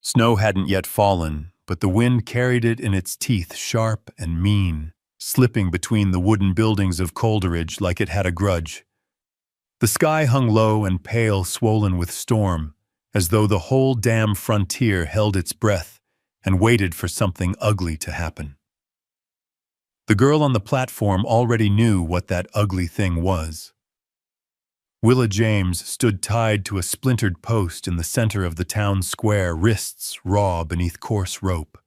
Snow hadn't yet fallen, but the wind carried it in its teeth, sharp and mean, slipping between the wooden buildings of Coleridge like it had a grudge. The sky hung low and pale, swollen with storm, as though the whole damn frontier held its breath and waited for something ugly to happen. The girl on the platform already knew what that ugly thing was. Willa James stood tied to a splintered post in the center of the town square, wrists raw beneath coarse rope.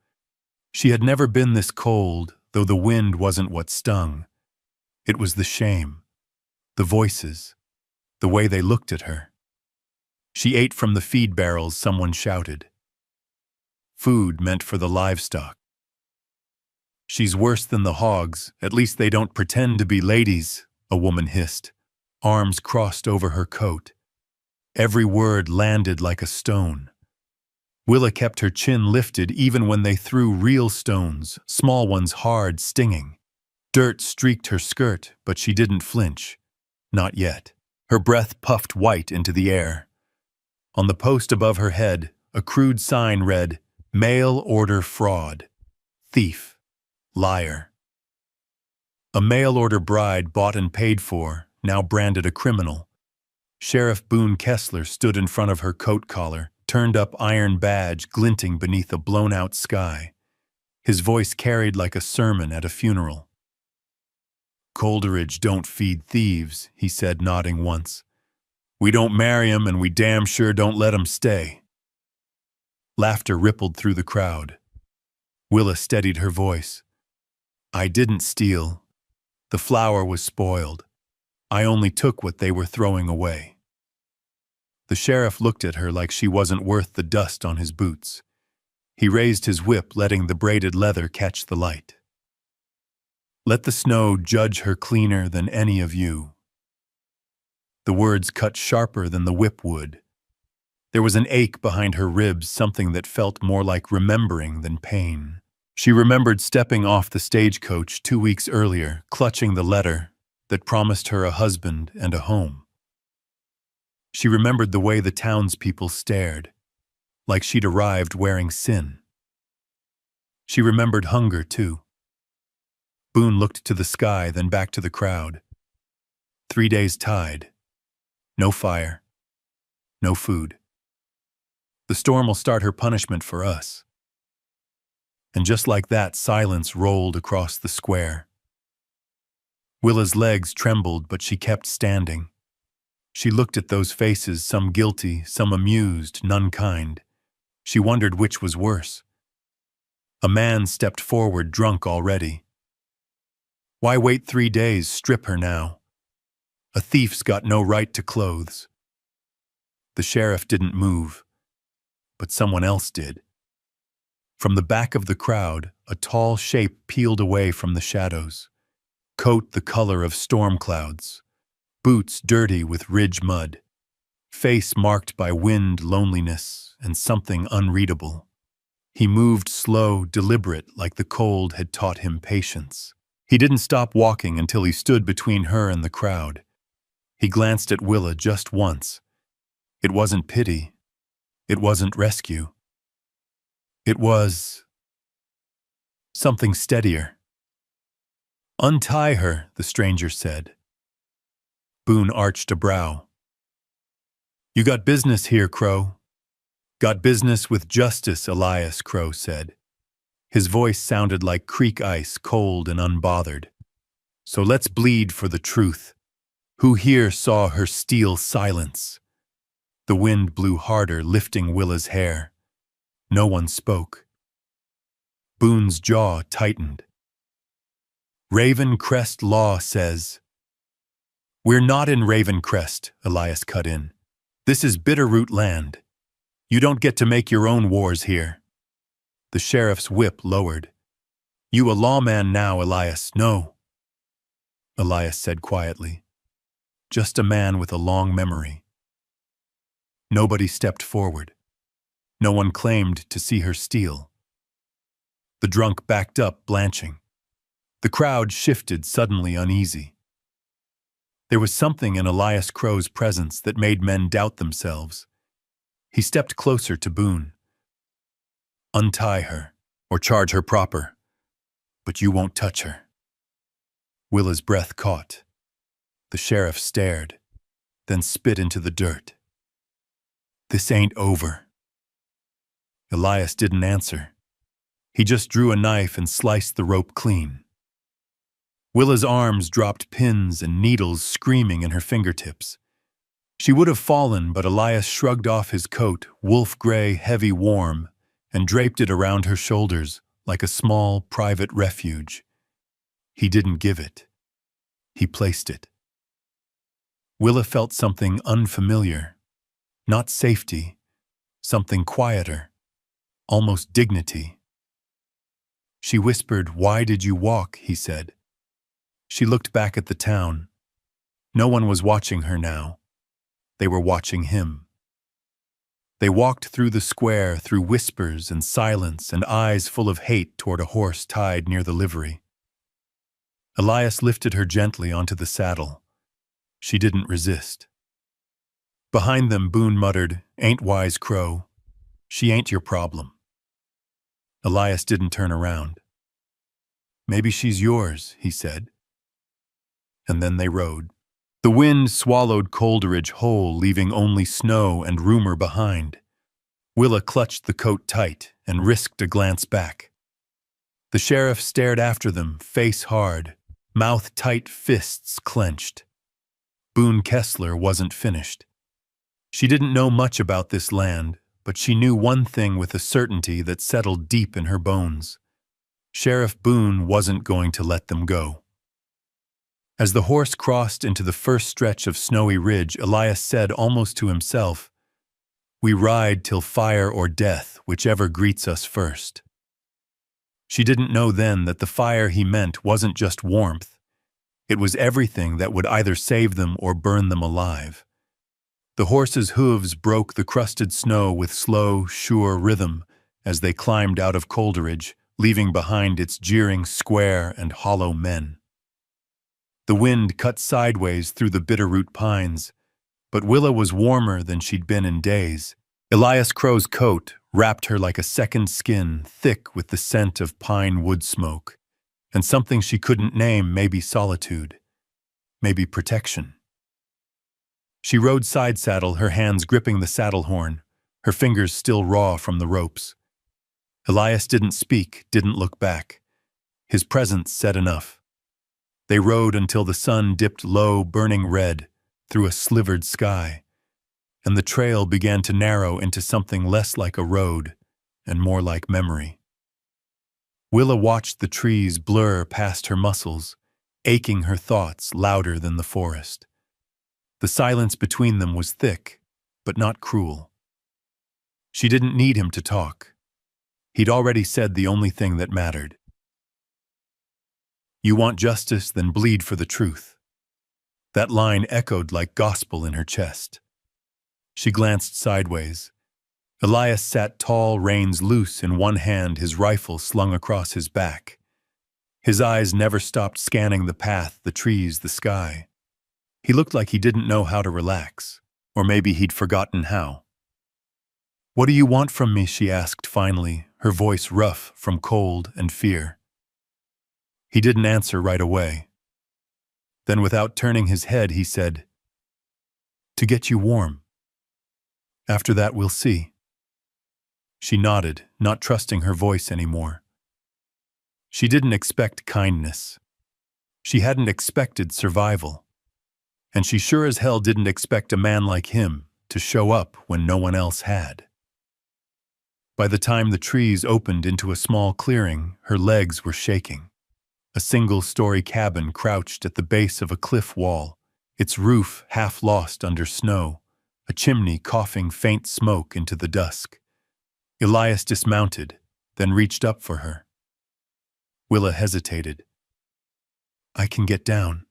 She had never been this cold, though the wind wasn't what stung. It was the shame, the voices, the way they looked at her. She ate from the feed barrels someone shouted. Food meant for the livestock. She's worse than the hogs, at least they don't pretend to be ladies, a woman hissed, arms crossed over her coat. Every word landed like a stone. Willa kept her chin lifted even when they threw real stones, small ones hard, stinging. Dirt streaked her skirt, but she didn't flinch. Not yet. Her breath puffed white into the air. On the post above her head, a crude sign read, Mail Order Fraud. Thief. Liar. A mail-order bride bought and paid for, now branded a criminal. Sheriff Boone Kessler stood in front of her coat collar, turned-up iron badge glinting beneath a blown-out sky. His voice carried like a sermon at a funeral. Coleridge don't feed thieves, he said, nodding once. We don't marry 'em, and we damn sure don't let 'em stay. Laughter rippled through the crowd. Willa steadied her voice. I didn't steal. The flour was spoiled. I only took what they were throwing away. The sheriff looked at her like she wasn't worth the dust on his boots. He raised his whip, letting the braided leather catch the light. Let the snow judge her cleaner than any of you. The words cut sharper than the whip would. There was an ache behind her ribs, something that felt more like remembering than pain. She remembered stepping off the stagecoach 2 weeks earlier, clutching the letter that promised her a husband and a home. She remembered the way the townspeople stared, like she'd arrived wearing sin. She remembered hunger, too. Boone looked to the sky, then back to the crowd. 3 days tied. No fire. No food. The storm will start her punishment for us. And just like that, silence rolled across the square. Willa's legs trembled, but she kept standing. She looked at those faces, some guilty, some amused, none kind. She wondered which was worse. A man stepped forward, drunk already. Why wait 3 days? Strip her now. A thief's got no right to clothes. The sheriff didn't move, but someone else did. From the back of the crowd, a tall shape peeled away from the shadows. Coat the color of storm clouds. Boots dirty with ridge mud. Face marked by wind, loneliness, and something unreadable. He moved slow, deliberate, like the cold had taught him patience. He didn't stop walking until he stood between her and the crowd. He glanced at Willa just once. It wasn't pity. It wasn't rescue. It was something steadier. Untie her, the stranger said. Boone arched a brow. You got business here, Crow. Got business with justice, Elias, Crow said. His voice sounded like creek ice, cold and unbothered. So let's bleed for the truth. Who here saw her steal silence? The wind blew harder, lifting Willa's hair. No one spoke. Boone's jaw tightened. Raven Crest law says. We're not in Raven Crest, Elias cut in. This is Bitterroot land. You don't get to make your own wars here. The sheriff's whip lowered. You a lawman now, Elias? No. Elias said quietly. Just a man with a long memory. Nobody stepped forward. No one claimed to see her steal. The drunk backed up, blanching. The crowd shifted, suddenly uneasy. There was something in Elias Crow's presence that made men doubt themselves. He stepped closer to Boone. Untie her, or charge her proper, but you won't touch her. Willa's breath caught. The sheriff stared, then spit into the dirt. This ain't over. Elias didn't answer. He just drew a knife and sliced the rope clean. Willa's arms dropped pins and needles screaming in her fingertips. She would have fallen, but Elias shrugged off his coat, wolf-gray, heavy warm, and draped it around her shoulders like a small, private refuge. He didn't give it. He placed it. Willa felt something unfamiliar. Not safety, something quieter, almost dignity. She whispered, "Why did you walk?" he said. She looked back at the town. No one was watching her now. They were watching him. They walked through the square, through whispers and silence and eyes full of hate toward a horse tied near the livery. Elias lifted her gently onto the saddle. She didn't resist. Behind them, Boone muttered, "Ain't wise, Crow. She ain't your problem." Elias didn't turn around. "Maybe she's yours," he said. And then they rode. The wind swallowed Coleridge whole, leaving only snow and rumor behind. Willa clutched the coat tight and risked a glance back. The sheriff stared after them, face hard, mouth tight, fists clenched. Boone Kessler wasn't finished. She didn't know much about this land, but she knew one thing with a certainty that settled deep in her bones. Sheriff Boone wasn't going to let them go. As the horse crossed into the first stretch of snowy ridge, Elias said almost to himself, "We ride till fire or death, whichever greets us first." She didn't know then that the fire he meant wasn't just warmth. It was everything that would either save them or burn them alive. The horse's hooves broke the crusted snow with slow, sure rhythm as they climbed out of Coleridge, leaving behind its jeering square and hollow men. The wind cut sideways through the bitterroot pines, but Willa was warmer than she'd been in days. Elias Crow's coat wrapped her like a second skin, thick with the scent of pine wood smoke, and something she couldn't name, maybe solitude, maybe protection. She rode side saddle, her hands gripping the saddle horn, her fingers still raw from the ropes. Elias didn't speak, didn't look back. His presence said enough. They rode until the sun dipped low, burning red, through a slivered sky, and the trail began to narrow into something less like a road and more like memory. Willa watched the trees blur past her muscles, aching her thoughts louder than the forest. The silence between them was thick, but not cruel. She didn't need him to talk. He'd already said the only thing that mattered. "You want justice, then bleed for the truth." That line echoed like gospel in her chest. She glanced sideways. Elias sat tall, reins loose in one hand, his rifle slung across his back. His eyes never stopped scanning the path, the trees, the sky. He looked like he didn't know how to relax, or maybe he'd forgotten how. "What do you want from me?" she asked finally, her voice rough from cold and fear. He didn't answer right away. Then, without turning his head, he said, "To get you warm. After that, we'll see." She nodded, not trusting her voice anymore. She didn't expect kindness. She hadn't expected survival. And she sure as hell didn't expect a man like him to show up when no one else had. By the time the trees opened into a small clearing, her legs were shaking. A single-story cabin crouched at the base of a cliff wall, its roof half lost under snow, a chimney coughing faint smoke into the dusk. Elias dismounted, then reached up for her. Willa hesitated. "I can get down."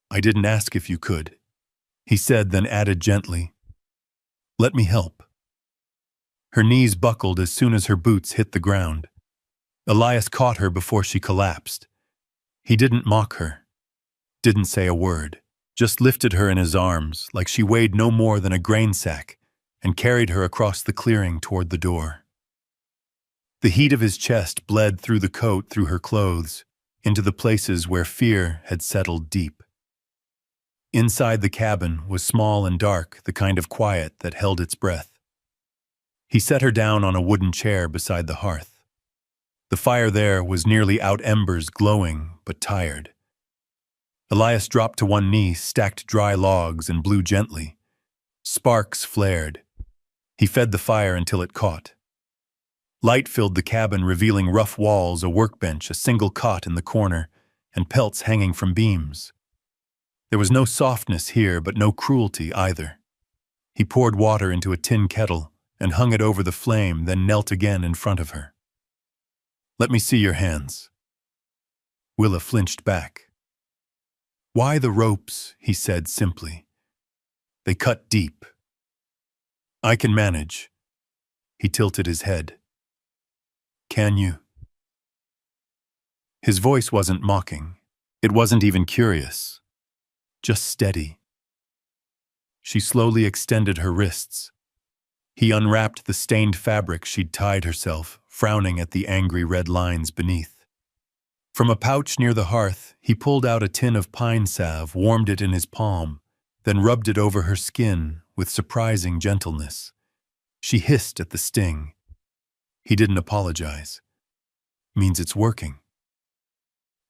"I didn't ask if you could," he said, then added gently, "Let me help." Her knees buckled as soon as her boots hit the ground. Elias caught her before she collapsed. He didn't mock her, didn't say a word, just lifted her in his arms like she weighed no more than a grain sack and carried her across the clearing toward the door. The heat of his chest bled through the coat, through her clothes, into the places where fear had settled deep. Inside the cabin was small and dark, the kind of quiet that held its breath. He set her down on a wooden chair beside the hearth. The fire there was nearly out, embers glowing but tired. Elias dropped to one knee, stacked dry logs, and blew gently. Sparks flared. He fed the fire until it caught. Light filled the cabin, revealing rough walls, a workbench, a single cot in the corner, and pelts hanging from beams. There was no softness here, but no cruelty either. He poured water into a tin kettle and hung it over the flame, then knelt again in front of her. "Let me see your hands." Willa flinched back. "Why the ropes?" he said simply. "They cut deep." "I can manage." He tilted his head. "Can you?" His voice wasn't mocking. It wasn't even curious. Just steady. She slowly extended her wrists. He unwrapped the stained fabric she'd tied herself, frowning at the angry red lines beneath. From a pouch near the hearth, he pulled out a tin of pine salve, warmed it in his palm, then rubbed it over her skin with surprising gentleness. She hissed at the sting. He didn't apologize. "Means it's working.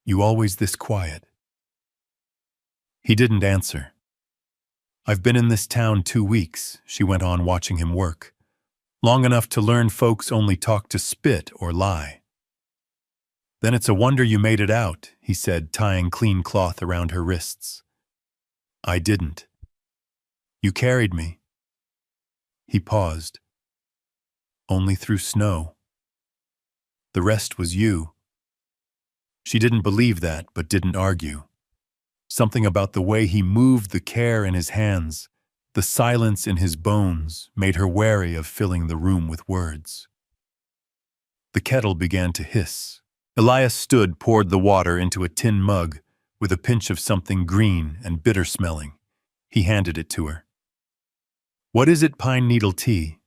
You always this quiet?" He didn't answer. "I've been in this town 2 weeks," she went on, watching him work. "Long enough to learn folks only talk to spit or lie." "Then it's a wonder you made it out," he said, tying clean cloth around her wrists. "I didn't. You carried me." He paused. "Only through snow. The rest was you." She didn't believe that, but didn't argue. Something about the way he moved, the care in his hands, the silence in his bones, made her wary of filling the room with words. The kettle began to hiss. Elias stood, poured the water into a tin mug with a pinch of something green and bitter-smelling. He handed it to her. "What is it, pine needle tea?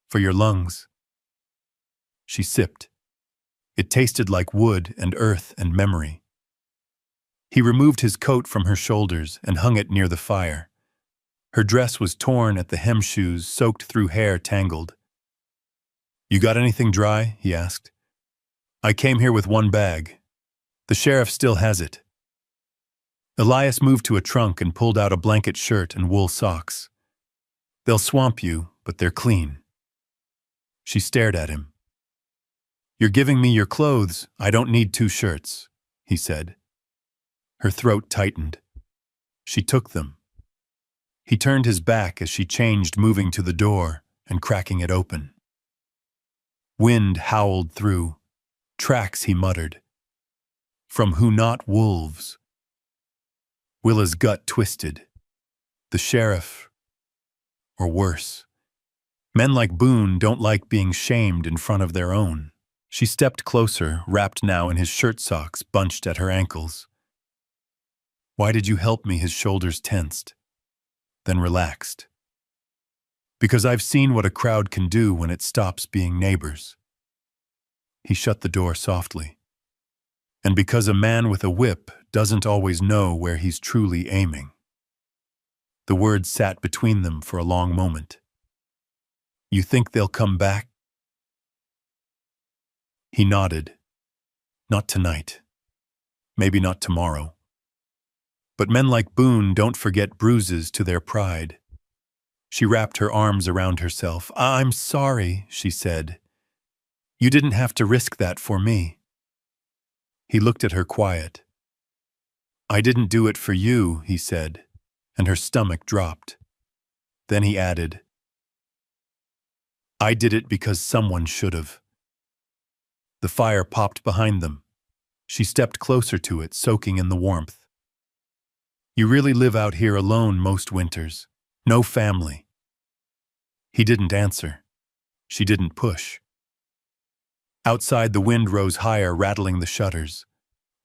For your lungs?" She sipped. It tasted like wood and earth and memory. He removed his coat from her shoulders and hung it near the fire. Her dress was torn at the hem shoes, soaked through hair tangled. "You got anything dry?" he asked. "I came here with 1 bag. The sheriff still has it." Elias moved to a trunk and pulled out a blanket shirt and wool socks. "They'll swamp you, but they're clean." She stared at him. "You're giving me your clothes. I don't need 2 shirts," he said. Her throat tightened. She took them. He turned his back as she changed, moving to the door and cracking it open. Wind howled through. "Tracks," he muttered. "From who not wolves." Willa's gut twisted. The sheriff, or worse. Men like Boone don't like being shamed in front of their own. She stepped closer, wrapped now in his shirt socks bunched at her ankles. "Why did you help me?" His shoulders tensed, then relaxed. "Because I've seen what a crowd can do when it stops being neighbors." He shut the door softly. "And because a man with a whip doesn't always know where he's truly aiming." The words sat between them for a long moment. "You think they'll come back?" He nodded. "Not tonight. Maybe not tomorrow. But men like Boone don't forget bruises to their pride." She wrapped her arms around herself. "I'm sorry," she said. "You didn't have to risk that for me." He looked at her quiet. "I didn't do it for you," he said, and her stomach dropped. Then he added, "I did it because someone should have." The fire popped behind them. She stepped closer to it, soaking in the warmth. "You really live out here alone most winters? No family?" He didn't answer. She didn't push. Outside, the wind rose higher, rattling the shutters.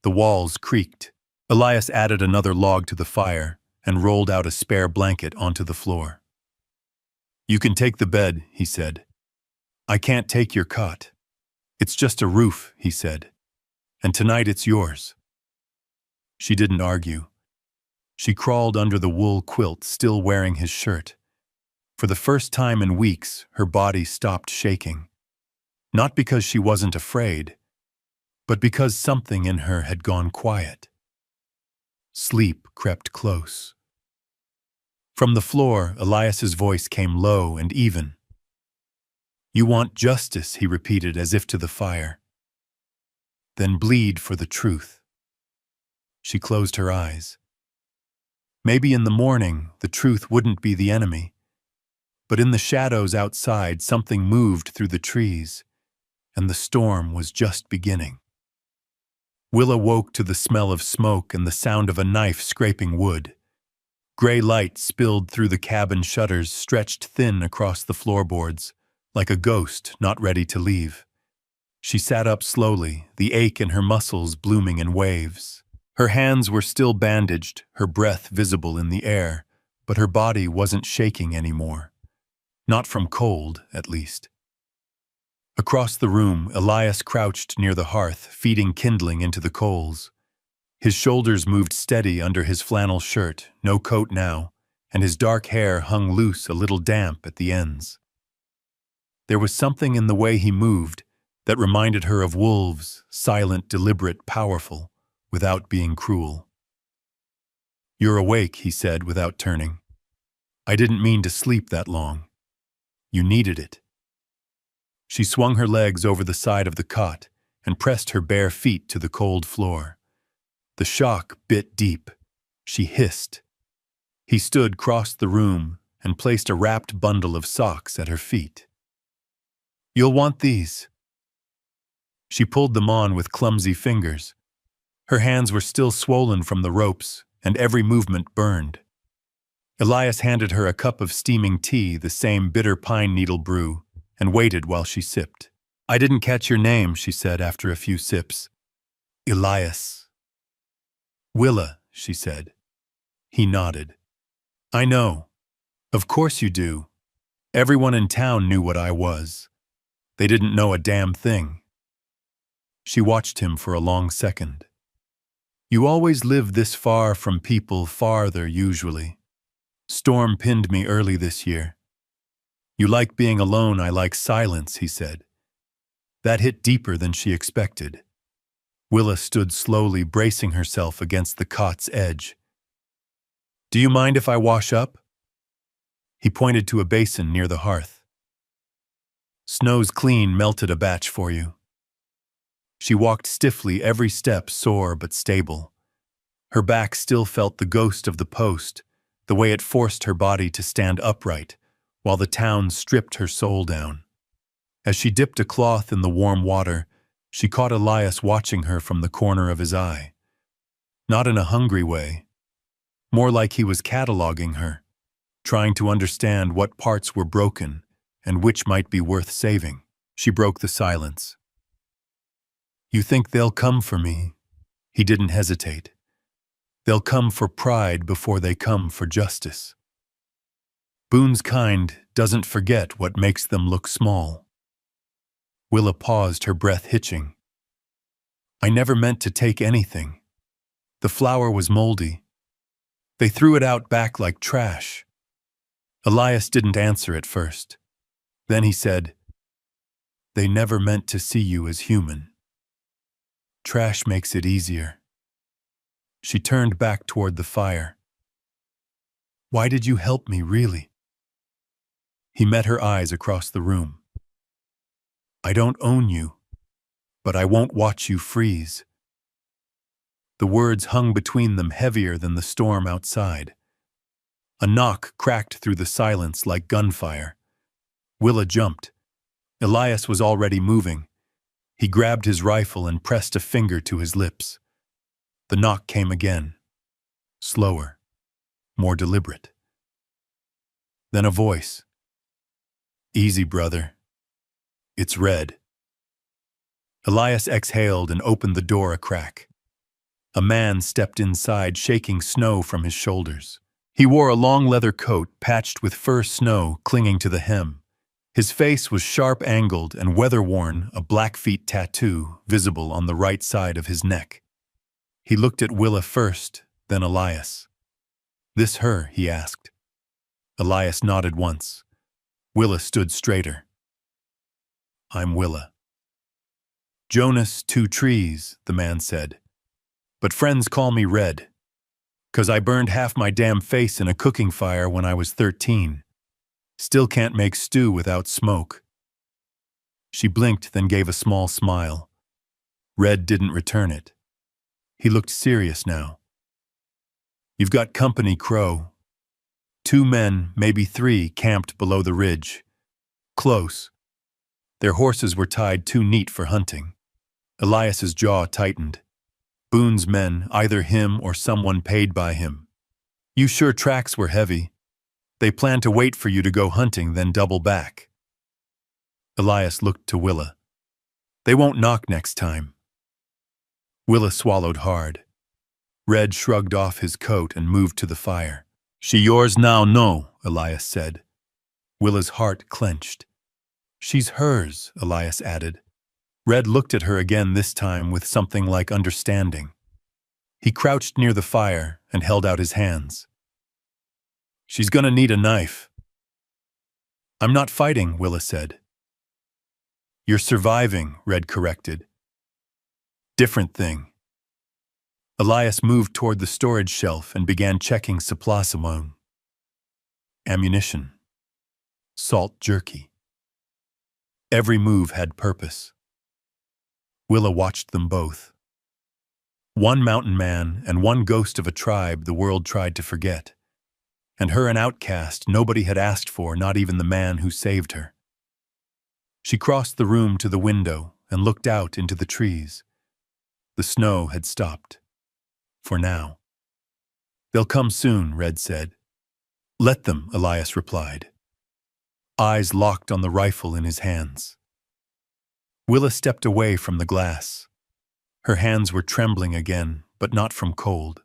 The walls creaked. Elias added another log to the fire and rolled out a spare blanket onto the floor. "You can take the bed," he said. "I can't take your cot." It's just a roof, he said, and tonight it's yours. She didn't argue. She crawled under the wool quilt, still wearing his shirt. For the first time in weeks, her body stopped shaking. Not because she wasn't afraid, but because something in her had gone quiet. Sleep crept close. From the floor, Elias's voice came low and even. You want justice, he repeated as if to the fire. Then bleed for the truth. She closed her eyes. Maybe in the morning, the truth wouldn't be the enemy. But in the shadows outside, something moved through the trees, and the storm was just beginning. Willa woke to the smell of smoke and the sound of a knife scraping wood. Gray light spilled through the cabin shutters, stretched thin across the floorboards, like a ghost not ready to leave. She sat up slowly, the ache in her muscles blooming in waves. Her hands were still bandaged, her breath visible in the air, but her body wasn't shaking anymore. Not from cold, at least. Across the room, Elias crouched near the hearth, feeding kindling into the coals. His shoulders moved steady under his flannel shirt, no coat now, and his dark hair hung loose, a little damp at the ends. There was something in the way he moved that reminded her of wolves, silent, deliberate, powerful, without being cruel. You're awake, he said without turning. I didn't mean to sleep that long. You needed it. She swung her legs over the side of the cot and pressed her bare feet to the cold floor. The shock bit deep. She hissed. He stood, crossed the room, and placed a wrapped bundle of socks at her feet. You'll want these. She pulled them on with clumsy fingers. Her hands were still swollen from the ropes, and every movement burned. Elias handed her a cup of steaming tea, the same bitter pine needle brew, and waited while she sipped. I didn't catch your name, she said after a few sips. Elias. Willa, she said. He nodded. I know. Of course you do. Everyone in town knew what I was. They didn't know a damn thing. She watched him for a long second. You always live this far from people, farther usually. Storm pinned me early this year. You like being alone, I like silence, he said. That hit deeper than she expected. Willa stood slowly, bracing herself against the cot's edge. Do you mind if I wash up? He pointed to a basin near the hearth. Snow's clean, melted a batch for you. She walked stiffly, every step sore but stable. Her back still felt the ghost of the post, the way it forced her body to stand upright, while the town stripped her soul down. As she dipped a cloth in the warm water, she caught Elias watching her from the corner of his eye. Not in a hungry way, more like he was cataloging her, trying to understand what parts were broken and which might be worth saving. She broke the silence. You think they'll come for me? He didn't hesitate. They'll come for pride before they come for justice. Boone's kind doesn't forget what makes them look small. Willa paused, her breath hitching. I never meant to take anything. The flour was moldy. They threw it out back like trash. Elias didn't answer at first. Then he said, They never meant to see you as human. Trash makes it easier. She turned back toward the fire. Why did you help me, really? He met her eyes across the room. I don't own you, but I won't watch you freeze. The words hung between them, heavier than the storm outside. A knock cracked through the silence like gunfire. Willa jumped. Elias was already moving. He grabbed his rifle and pressed a finger to his lips. The knock came again. Slower, more deliberate. Then a voice. Easy, brother. It's Red. Elias exhaled and opened the door a crack. A man stepped inside, shaking snow from his shoulders. He wore a long leather coat patched with fur snow clinging to the hem. His face was sharp-angled and weather-worn, a Blackfeet tattoo visible on the right side of his neck. He looked at Willa first, then Elias. "This her?" he asked. Elias nodded once. Willa stood straighter. "I'm Willa." "Jonas, 2 trees," the man said. "But friends call me Red, 'cause I burned half my damn face in a cooking fire when I was 13. Still can't make stew without smoke." She blinked, then gave a small smile. Red didn't return it. He looked serious now. "You've got company, Crow." 2 men, maybe 3, camped below the ridge. Close. Their horses were tied too neat for hunting. Elias's jaw tightened. Boone's men, either him or someone paid by him. "You sure tracks were heavy. They plan to wait for you to go hunting, then double back." Elias looked to Willa. "They won't knock next time." Willa swallowed hard. Red shrugged off his coat and moved to the fire. "She yours now, no," Elias said. Willa's heart clenched. "She's hers," Elias added. Red looked at her again, this time with something like understanding. He crouched near the fire and held out his hands. "She's gonna need a knife." "I'm not fighting," Willa said. "You're surviving," Red corrected. "Different thing." Elias moved toward the storage shelf and began checking supplies. Ammunition. Salt jerky. Every move had purpose. Willa watched them both. One mountain man and one ghost of a tribe the world tried to forget. And her an outcast nobody had asked for, not even the man who saved her. She crossed the room to the window and looked out into the trees. The snow had stopped. For now. "They'll come soon," Red said. "Let them," Elias replied. Eyes locked on the rifle in his hands. Willa stepped away from the glass. Her hands were trembling again, but not from cold.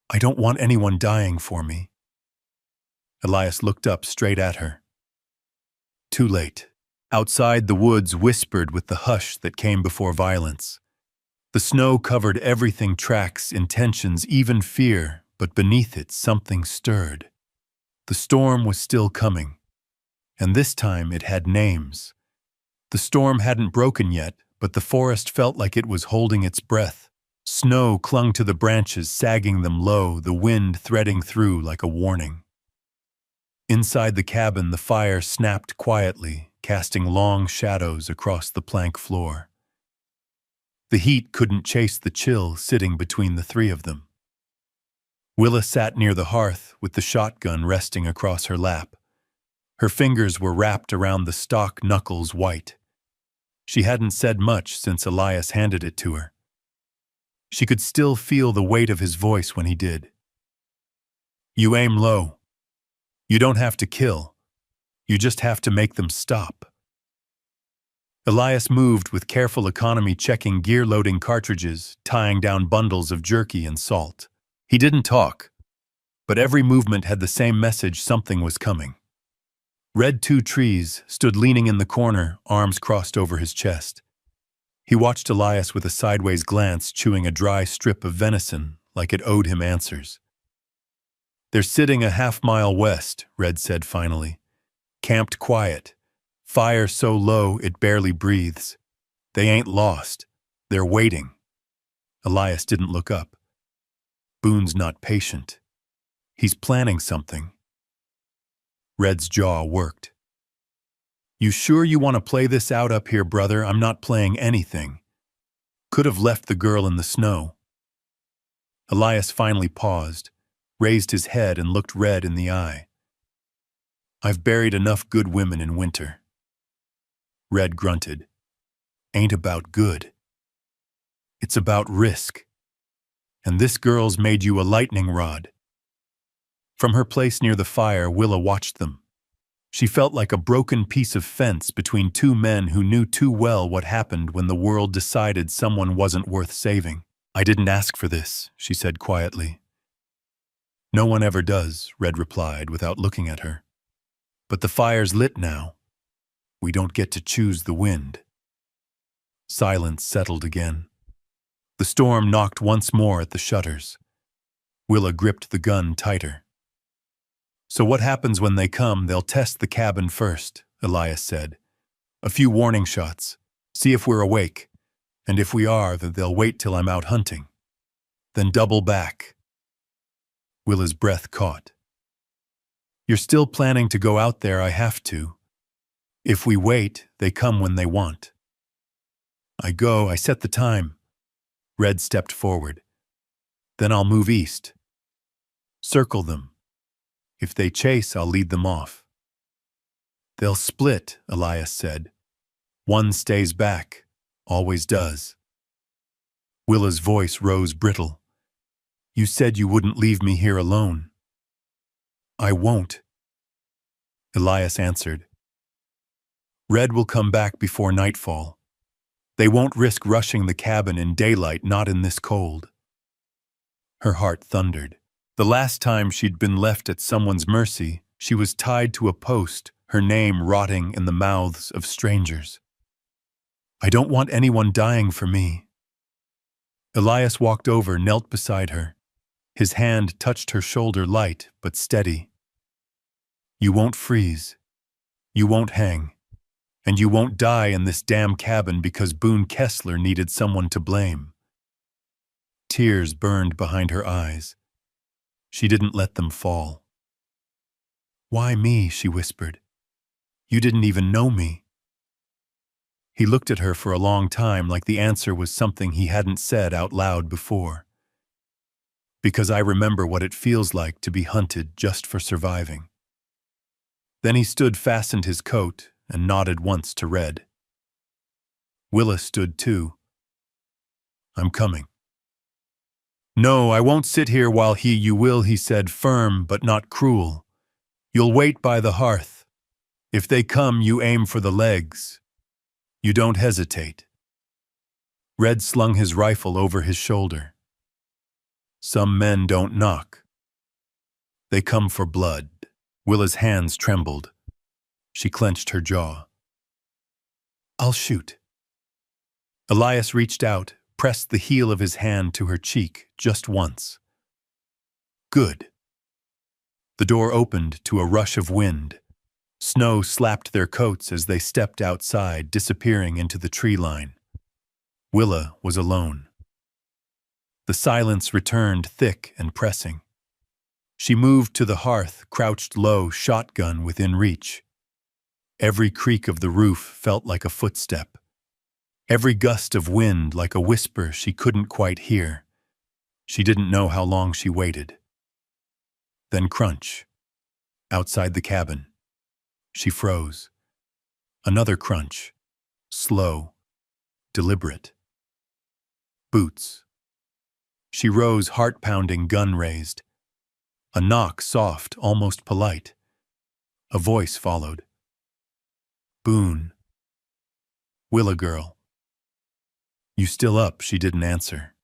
"I don't want anyone dying for me." Elias looked up straight at her. Too late. Outside, the woods whispered with the hush that came before violence. The snow covered everything, tracks, intentions, even fear, but beneath it something stirred. The storm was still coming, and this time it had names. The storm hadn't broken yet, but the forest felt like it was holding its breath. Snow clung to the branches, sagging them low, the wind threading through like a warning. Inside the cabin, the fire snapped quietly, casting long shadows across the plank floor. The heat couldn't chase the chill sitting between the 3 of them. Willa sat near the hearth with the shotgun resting across her lap. Her fingers were wrapped around the stock knuckles white. She hadn't said much since Elias handed it to her. She could still feel the weight of his voice when he did. "You aim low. You don't have to kill. You just have to make them stop." Elias moved with careful economy, checking gear, loading cartridges, tying down bundles of jerky and salt. He didn't talk, but every movement had the same message: something was coming. Red 2 trees stood leaning in the corner, arms crossed over his chest. He watched Elias with a sideways glance, chewing a dry strip of venison like it owed him answers. "They're sitting a half-mile west," Red said finally. "Camped quiet. Fire so low it barely breathes. They ain't lost. They're waiting." Elias didn't look up. Boone's not patient. He's planning something. Red's jaw worked. "You sure you want to play this out up here, brother?" "I'm not playing anything. Could have left the girl in the snow." Elias finally paused, raised his head and looked Red in the eye. "I've buried enough good women in winter." Red grunted. "Ain't about good. It's about risk. And this girl's made you a lightning rod." From her place near the fire, Willa watched them. She felt like a broken piece of fence between 2 men who knew too well what happened when the world decided someone wasn't worth saving. "I didn't ask for this," she said quietly. "No one ever does," Red replied without looking at her. "But the fire's lit now. We don't get to choose the wind. Silence settled again. The storm knocked once more at the shutters. Willa gripped the gun tighter. So what happens when they come? They'll test the cabin first, Elias said. A few warning shots. See if we're awake. And if we are, then they'll wait till I'm out hunting. Then double back. Willa's breath caught. You're still planning to go out there? I have to. If we wait, they come when they want. I set the time. Red stepped forward. Then I'll move east. Circle them. If they chase, I'll lead them off. They'll split, Elias said. One stays back, always does. Willa's voice rose brittle. You said you wouldn't leave me here alone. I won't, Elias answered. Red will come back before nightfall. They won't risk rushing the cabin in daylight, not in this cold. Her heart thundered. The last time she'd been left at someone's mercy, she was tied to a post, her name rotting in the mouths of strangers. I don't want anyone dying for me. Elias walked over, knelt beside her. His hand touched her shoulder, light but steady. You won't freeze. You won't hang. And you won't die in this damn cabin because Boone Kessler needed someone to blame. Tears burned behind her eyes. She didn't let them fall. Why me? She whispered. You didn't even know me. He looked at her for a long time, like the answer was something he hadn't said out loud before. Because I remember what it feels like to be hunted just for surviving. Then he stood, fastened his coat, and nodded once to Red. Willa stood too. I'm coming. No, I won't sit here while you will, he said, firm but not cruel. You'll wait by the hearth. If they come, you aim for the legs. You don't hesitate. Red slung his rifle over his shoulder. Some men don't knock. They come for blood. Willa's hands trembled. She clenched her jaw. I'll shoot. Elias reached out, pressed the heel of his hand to her cheek just once. Good. The door opened to a rush of wind. Snow slapped their coats as they stepped outside, disappearing into the tree line. Willa was alone. The silence returned, thick and pressing. She moved to the hearth, crouched low, shotgun within reach. Every creak of the roof felt like a footstep. Every gust of wind like a whisper she couldn't quite hear. She didn't know how long she waited. Then crunch. Outside the cabin. She froze. Another crunch. Slow. Deliberate. Boots. She rose, heart-pounding, gun raised. A knock, soft, almost polite. A voice followed. Boone. Willa girl. You still up? She didn't answer.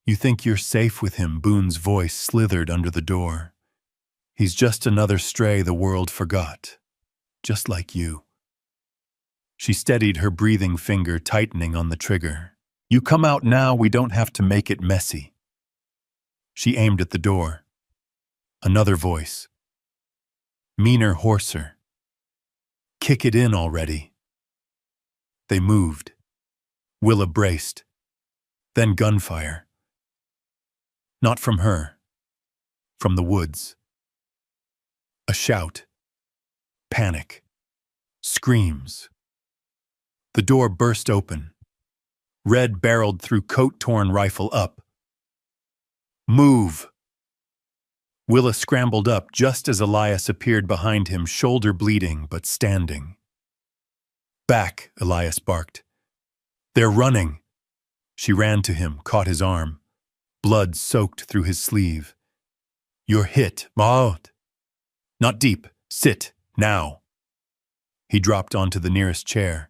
You think you're safe with him? Boone's voice slithered under the door. He's just another stray the world forgot. Just like you. She steadied her breathing finger, tightening on the trigger. You come out now, we don't have to make it messy. She aimed at the door. Another voice. Meaner, hoarser. Kick it in already. They moved. Willa braced. Then gunfire. Not from her. From the woods. A shout. Panic. Screams. The door burst open. Red barreled through coat-torn rifle up. Move! Willa scrambled up just as Elias appeared behind him, shoulder bleeding but standing. Back, Elias barked. They're running. She ran to him, caught his arm. Blood soaked through his sleeve. You're hit, Maud. Not deep. Sit, now. He dropped onto the nearest chair.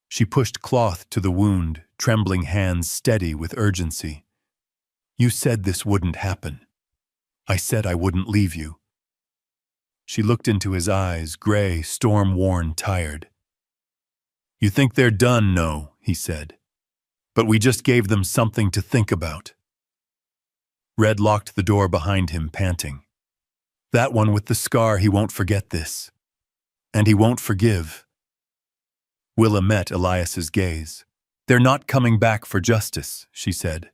She pushed cloth to the wound, trembling hands steady with urgency. You said this wouldn't happen. I said I wouldn't leave you. She looked into his eyes, gray, storm-worn, tired. You think they're done? No, he said. But we just gave them something to think about. Red locked the door behind him, panting. That one with the scar, he won't forget this. And he won't forgive. Willa met Elias's gaze. They're not coming back for justice, she said.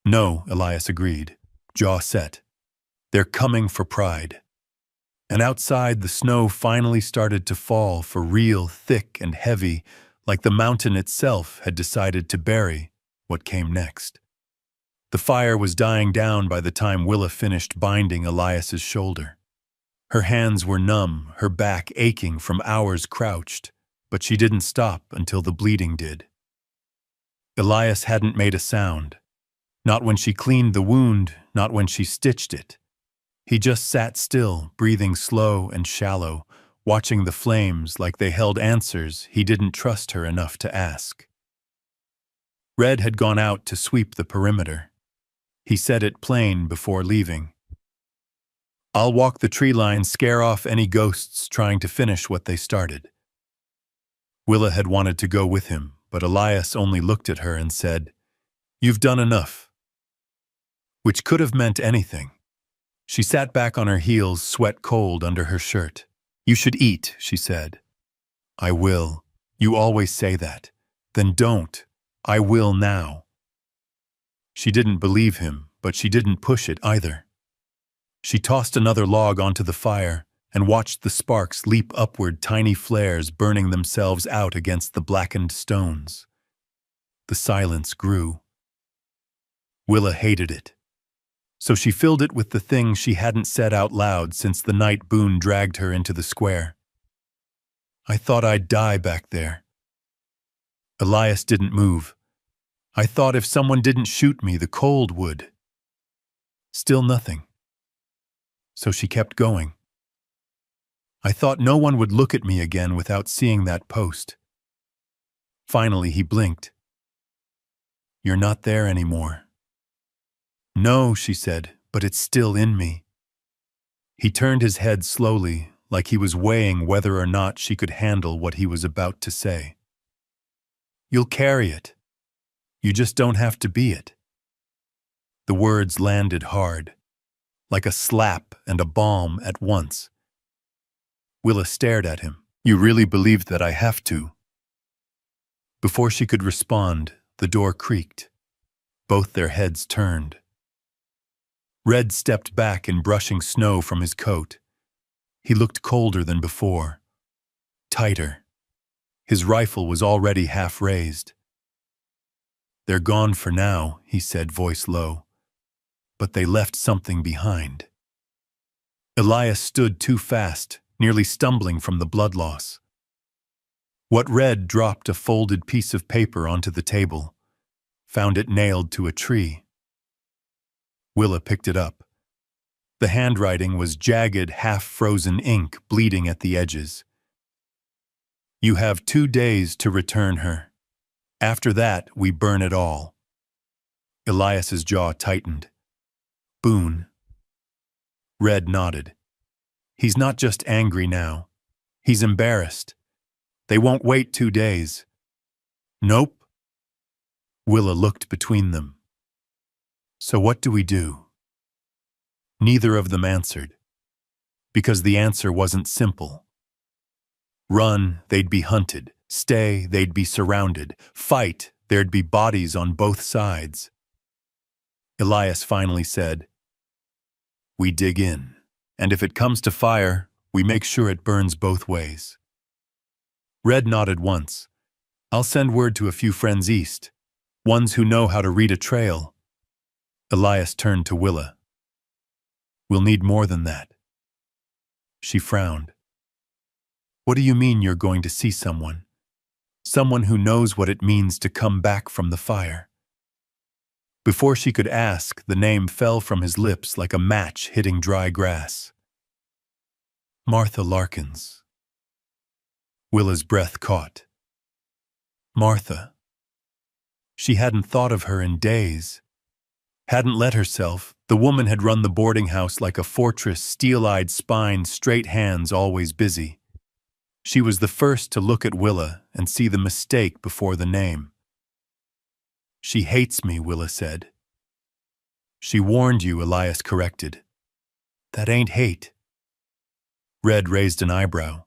No, Elias agreed, jaw set. They're coming for pride. And outside, the snow finally started to fall for real, thick and heavy, like the mountain itself had decided to bury what came next. The fire was dying down by the time Willa finished binding Elias's shoulder. Her hands were numb, her back aching from hours crouched, but she didn't stop until the bleeding did. Elias hadn't made a sound. Not when she cleaned the wound, not when she stitched it. He just sat still, breathing slow and shallow, watching the flames like they held answers he didn't trust her enough to ask. Red had gone out to sweep the perimeter. He said it plain before leaving. I'll walk the tree line, scare off any ghosts trying to finish what they started. Willa had wanted to go with him, but Elias only looked at her and said, You've done enough. Which could have meant anything. She sat back on her heels, sweat cold under her shirt. You should eat, she said. I will. You always say that. Then don't. I will now. She didn't believe him, but she didn't push it either. She tossed another log onto the fire and watched the sparks leap upward, tiny flares burning themselves out against the blackened stones. The silence grew. Willa hated it. So she filled it with the things she hadn't said out loud since the night Boone dragged her into the square. I thought I'd die back there. Elias didn't move. I thought if someone didn't shoot me, the cold would. Still nothing. So she kept going. I thought no one would look at me again without seeing that post. Finally, he blinked. You're not there anymore. No, she said, but it's still in me. He turned his head slowly, like he was weighing whether or not she could handle what he was about to say. You'll carry it. You just don't have to be it. The words landed hard, like a slap and a balm at once. Willa stared at him. You really believe that I have to? Before she could respond, the door creaked. Both their heads turned. Red stepped back in brushing snow from his coat. He looked colder than before. Tighter. His rifle was already half raised. They're gone for now, he said, voice low. But they left something behind. Elias stood too fast, nearly stumbling from the blood loss. What Red dropped a folded piece of paper onto the table, found it nailed to a tree. Willa picked it up. The handwriting was jagged, half-frozen ink bleeding at the edges. You have 2 days to return her. After that, we burn it all. Elias's jaw tightened. Boone. Red nodded. He's not just angry now. He's embarrassed. They won't wait 2 days. Nope. Willa looked between them. So what do we do? Neither of them answered, because the answer wasn't simple. Run, they'd be hunted. Stay, they'd be surrounded. Fight, there'd be bodies on both sides. Elias finally said, We dig in, and if it comes to fire, we make sure it burns both ways. Red nodded once. I'll send word to a few friends east, ones who know how to read a trail. Elias turned to Willa. We'll need more than that. She frowned. What do you mean you're going to see someone? Someone who knows what it means to come back from the fire. Before she could ask, the name fell from his lips like a match hitting dry grass. Martha Larkins. Willa's breath caught. Martha. She hadn't thought of her in days. Hadn't let herself. The woman had run the boarding house like a fortress, steel-eyed spine, straight hands always busy. She was the first to look at Willa and see the mistake before the name. "She hates me," Willa said. "She warned you," Elias corrected. "That ain't hate." Red raised an eyebrow.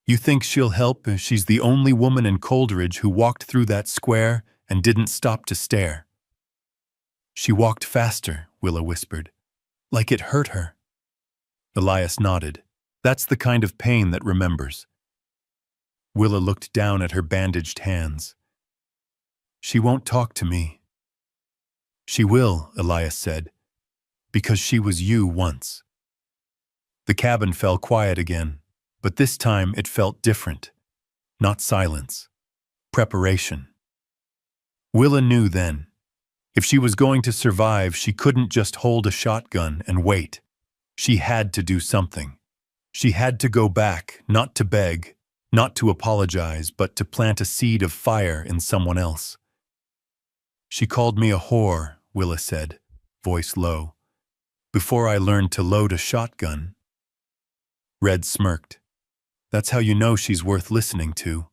"You think she'll help if she's the only woman in Coleridge who walked through that square and didn't stop to stare?" "She walked faster," Willa whispered. "Like it hurt her." Elias nodded. "That's the kind of pain that remembers." Willa looked down at her bandaged hands. "She won't talk to me." "She will," Elias said, "because she was you once." The cabin fell quiet again, but this time it felt different. Not silence. Preparation. Willa knew then. If she was going to survive, she couldn't just hold a shotgun and wait. She had to do something. She had to go back, not to beg, not to apologize, but to plant a seed of fire in someone else. "She called me a whore," Willa said, voice low, "before I learned to load a shotgun." Red smirked. "That's how you know she's worth listening to."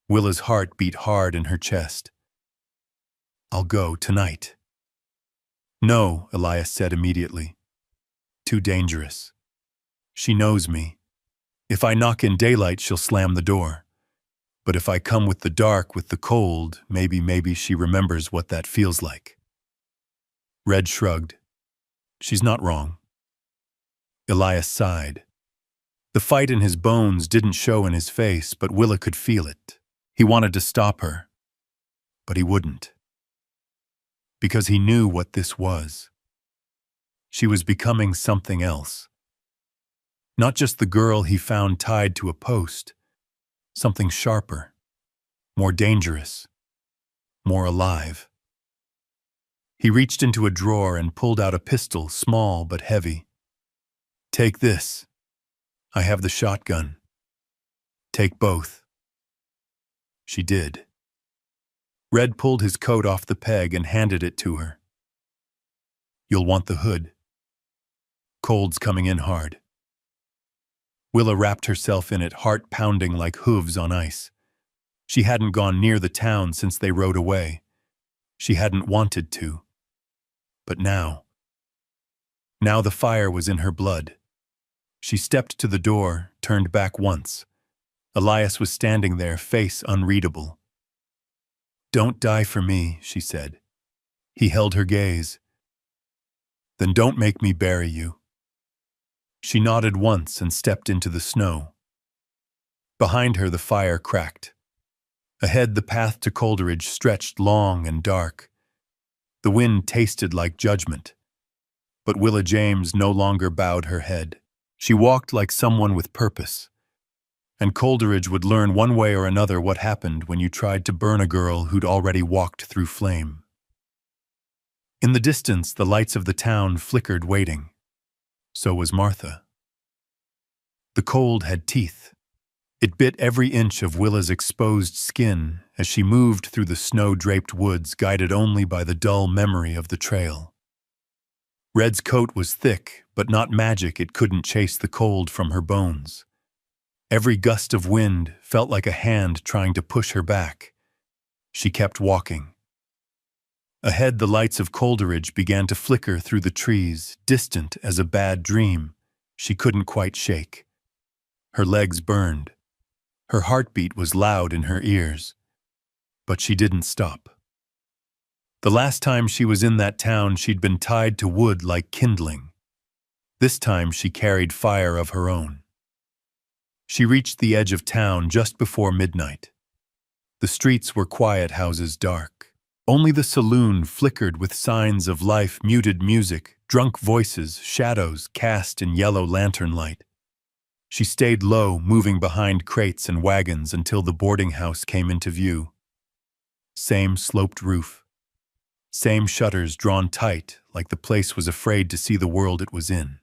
Willa's heart beat hard in her chest. "I'll go tonight." "No," Elias said immediately. "Too dangerous. She knows me. If I knock in daylight, she'll slam the door. But if I come with the dark, with the cold, maybe she remembers what that feels like." Red shrugged. "She's not wrong." Elias sighed. The fight in his bones didn't show in his face, but Willa could feel it. He wanted to stop her, but he wouldn't. Because he knew what this was. She was becoming something else. Not just the girl he found tied to a post. Something sharper, more dangerous, more alive. He reached into a drawer and pulled out a pistol, small but heavy. "Take this. I have the shotgun. Take both." She did. Red pulled his coat off the peg and handed it to her. "You'll want the hood. Cold's coming in hard." Willa wrapped herself in it, heart pounding like hooves on ice. She hadn't gone near the town since they rode away. She hadn't wanted to. But now the fire was in her blood. She stepped to the door, turned back once. Elias was standing there, face unreadable. "Don't die for me," she said. He held her gaze. "Then don't make me bury you." She nodded once and stepped into the snow. Behind her the fire cracked. Ahead the path to Coleridge stretched long and dark. The wind tasted like judgment. But Willa James no longer bowed her head. She walked like someone with purpose. And Coleridge would learn one way or another what happened when you tried to burn a girl who'd already walked through flame. In the distance, the lights of the town flickered, waiting. So was Martha. The cold had teeth. It bit every inch of Willa's exposed skin as she moved through the snow-draped woods, guided only by the dull memory of the trail. Red's coat was thick, but not magic. It couldn't chase the cold from her bones. Every gust of wind felt like a hand trying to push her back. She kept walking. Ahead, the lights of Coleridge began to flicker through the trees, distant as a bad dream she couldn't quite shake. Her legs burned. Her heartbeat was loud in her ears. But she didn't stop. The last time she was in that town, she'd been tied to wood like kindling. This time she carried fire of her own. She reached the edge of town just before midnight. The streets were quiet, houses dark. Only the saloon flickered with signs of life, muted music, drunk voices, shadows cast in yellow lantern light. She stayed low, moving behind crates and wagons until the boarding house came into view. Same sloped roof. Same shutters drawn tight, like the place was afraid to see the world it was in.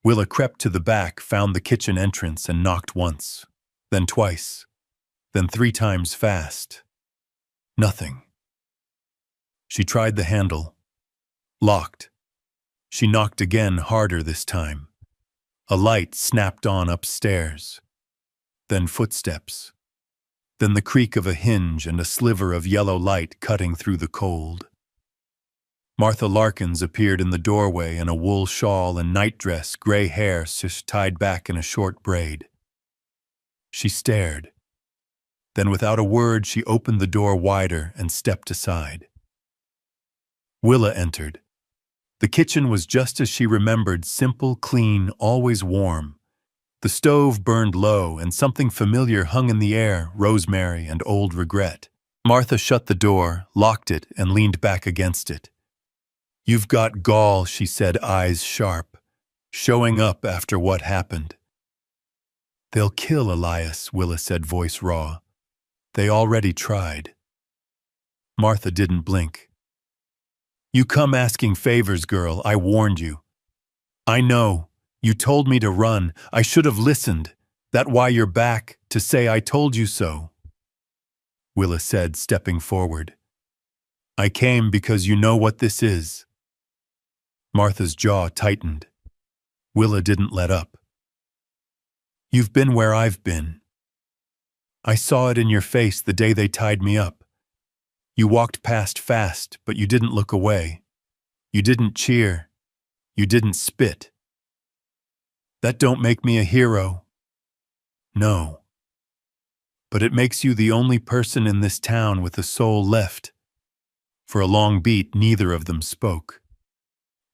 Willa crept to the back, found the kitchen entrance, and knocked once, then twice, then 3 times fast. Nothing. She tried the handle. Locked. She knocked again, harder this time. A light snapped on upstairs. Then footsteps. Then the creak of a hinge and a sliver of yellow light cutting through the cold. Martha Larkins appeared in the doorway in a wool shawl and nightdress, gray hair tied back in a short braid. She stared. Then without a word she opened the door wider and stepped aside. Willa entered. The kitchen was just as she remembered, simple, clean, always warm. The stove burned low and something familiar hung in the air, rosemary and old regret. Martha shut the door, locked it, and leaned back against it. "You've got gall," she said, eyes sharp. "Showing up after what happened." "They'll kill Elias," Willa said, voice raw. "They already tried." Martha didn't blink. "You come asking favors, girl. I warned you." "I know. You told me to run. I should have listened. That why you're back, to say I told you so," Willa said, stepping forward. "I came because you know what this is." Martha's jaw tightened. Willa didn't let up. "You've been where I've been. I saw it in your face the day they tied me up. You walked past fast, but you didn't look away. You didn't cheer. You didn't spit. That don't make me a hero. No. But it makes you the only person in this town with a soul left." For a long beat, neither of them spoke.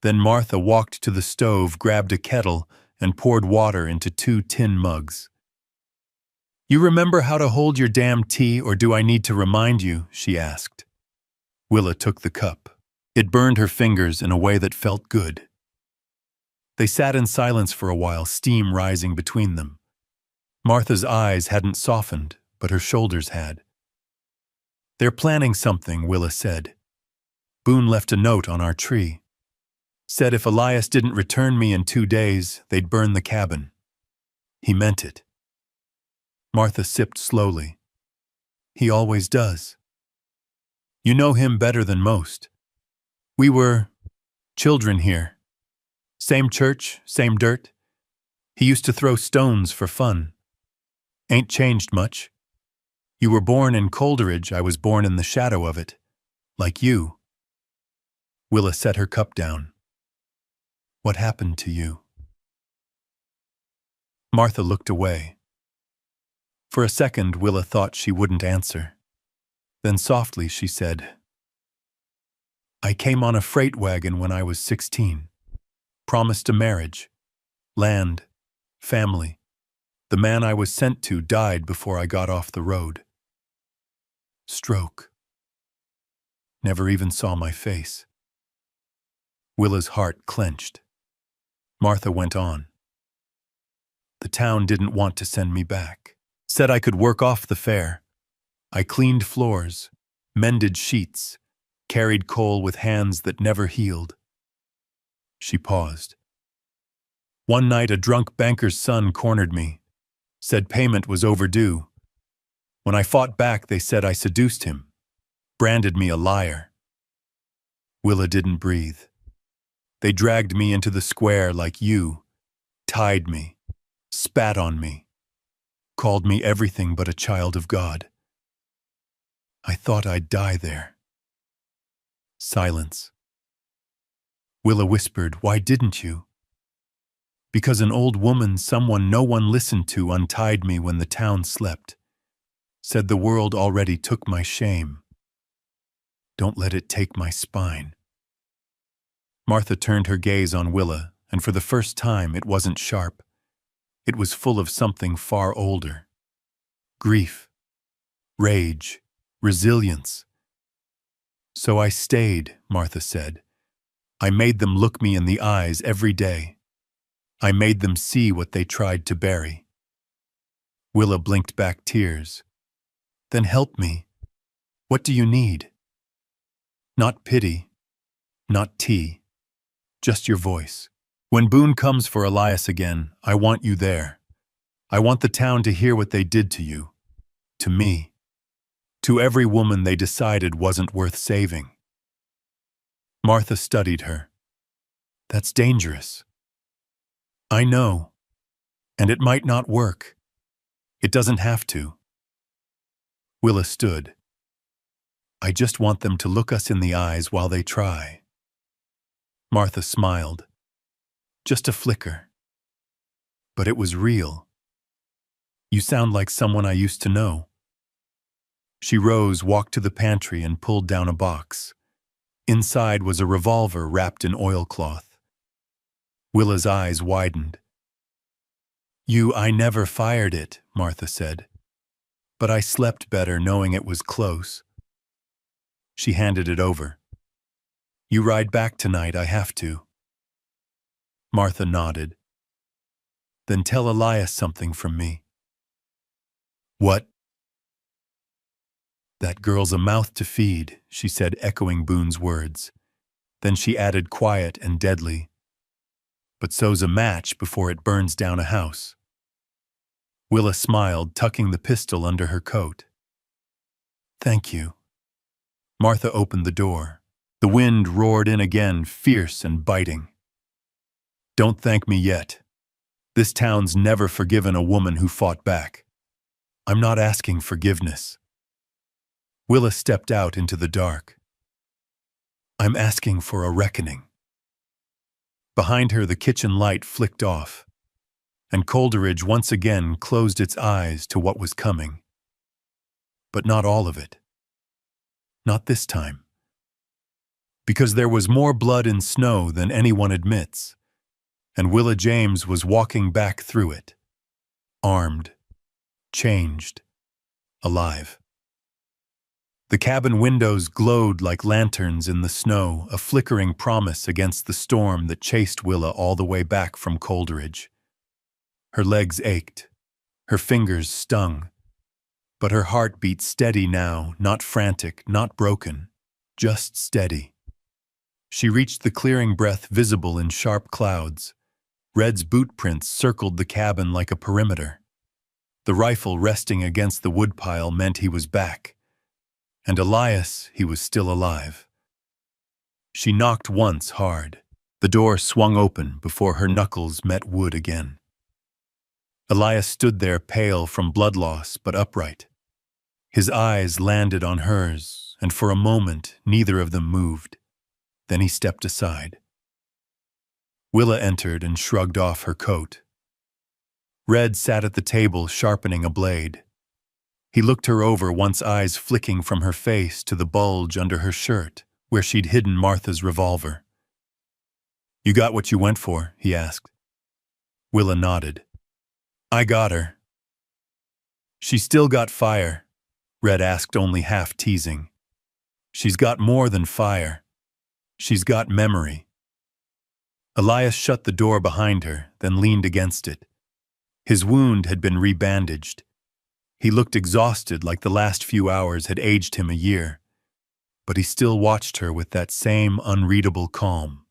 Then Martha walked to the stove, grabbed a kettle, and poured water into 2 tin mugs. "You remember how to hold your damn tea, or do I need to remind you?" she asked. Willa took the cup. It burned her fingers in a way that felt good. They sat in silence for a while, steam rising between them. Martha's eyes hadn't softened, but her shoulders had. "They're planning something," Willa said. "Boone left a note on our tree. Said if Elias didn't return me in 2 days, they'd burn the cabin. He meant it." Martha sipped slowly. "He always does. You know him better than most. We were children here. Same church, same dirt. He used to throw stones for fun. Ain't changed much. You were born in Coleridge, I was born in the shadow of it. Like you." Willa set her cup down. "What happened to you?" Martha looked away. For a second, Willa thought she wouldn't answer. Then softly she said, "I came on a freight wagon when I was 16. Promised a marriage, land, family. The man I was sent to died before I got off the road. Stroke. Never even saw my face." Willa's heart clenched. Martha went on. "The town didn't want to send me back. Said I could work off the fare. I cleaned floors, mended sheets, carried coal with hands that never healed." She paused. "One night a drunk banker's son cornered me. Said payment was overdue. When I fought back, they said I seduced him. Branded me a liar." Willa didn't breathe. "They dragged me into the square like you, tied me, spat on me, called me everything but a child of God. I thought I'd die there." Silence. Willa whispered, "Why didn't you?" "Because an old woman, someone no one listened to, untied me when the town slept. Said the world already took my shame. Don't let it take my spine." Martha turned her gaze on Willa, and for the first time it wasn't sharp. It was full of something far older. Grief, rage, resilience. "So I stayed," Martha said. "I made them look me in the eyes every day. I made them see what they tried to bury." Willa blinked back tears. "Then help me. What do you need?" "Not pity, not tea. Just your voice. When Boone comes for Elias again, I want you there. I want the town to hear what they did to you. To me. To every woman they decided wasn't worth saving." Martha studied her. "That's dangerous." "I know. And it might not work. It doesn't have to. Willa stood. I just want them to look us in the eyes while they try. Martha smiled. Just a flicker. But it was real. You sound like someone I used to know. She rose, walked to the pantry, and pulled down a box. Inside was a revolver wrapped in oilcloth. Willa's eyes widened. I never fired it, Martha said. But I slept better knowing it was close. She handed it over. You ride back tonight, I have to. Martha nodded. Then tell Elias something from me. What? That girl's a mouth to feed, she said, echoing Boone's words. Then she added quiet and deadly. But so's a match before it burns down a house. Willa smiled, tucking the pistol under her coat. Thank you. Martha opened the door. The wind roared in again, fierce and biting. Don't thank me yet. This town's never forgiven a woman who fought back. I'm not asking forgiveness. Willa stepped out into the dark. I'm asking for a reckoning. Behind her, the kitchen light flicked off, and Coleridge once again closed its eyes to what was coming. But not all of it. Not this time. Because there was more blood in snow than anyone admits, and Willa James was walking back through it, armed, changed, alive. The cabin windows glowed like lanterns in the snow, a flickering promise against the storm that chased Willa all the way back from Coleridge. Her legs ached, her fingers stung, but her heart beat steady now, not frantic, not broken, just steady. She reached the clearing breath visible in sharp clouds. Red's boot prints circled the cabin like a perimeter. The rifle resting against the woodpile meant he was back. And Elias, he was still alive. She knocked once hard. The door swung open before her knuckles met wood again. Elias stood there, pale from blood loss but upright. His eyes landed on hers, and for a moment neither of them moved. Then he stepped aside. Willa entered and shrugged off her coat. Red sat at the table sharpening a blade. He looked her over, once eyes flicking from her face to the bulge under her shirt, where she'd hidden Martha's revolver. You got what you went for? He asked. Willa nodded. I got her. She still got fire, Red asked, only half teasing. She's got more than fire. She's got memory. Elias shut the door behind her, then leaned against it. His wound had been rebandaged. He looked exhausted, like the last few hours had aged him a year. But he still watched her with that same unreadable calm.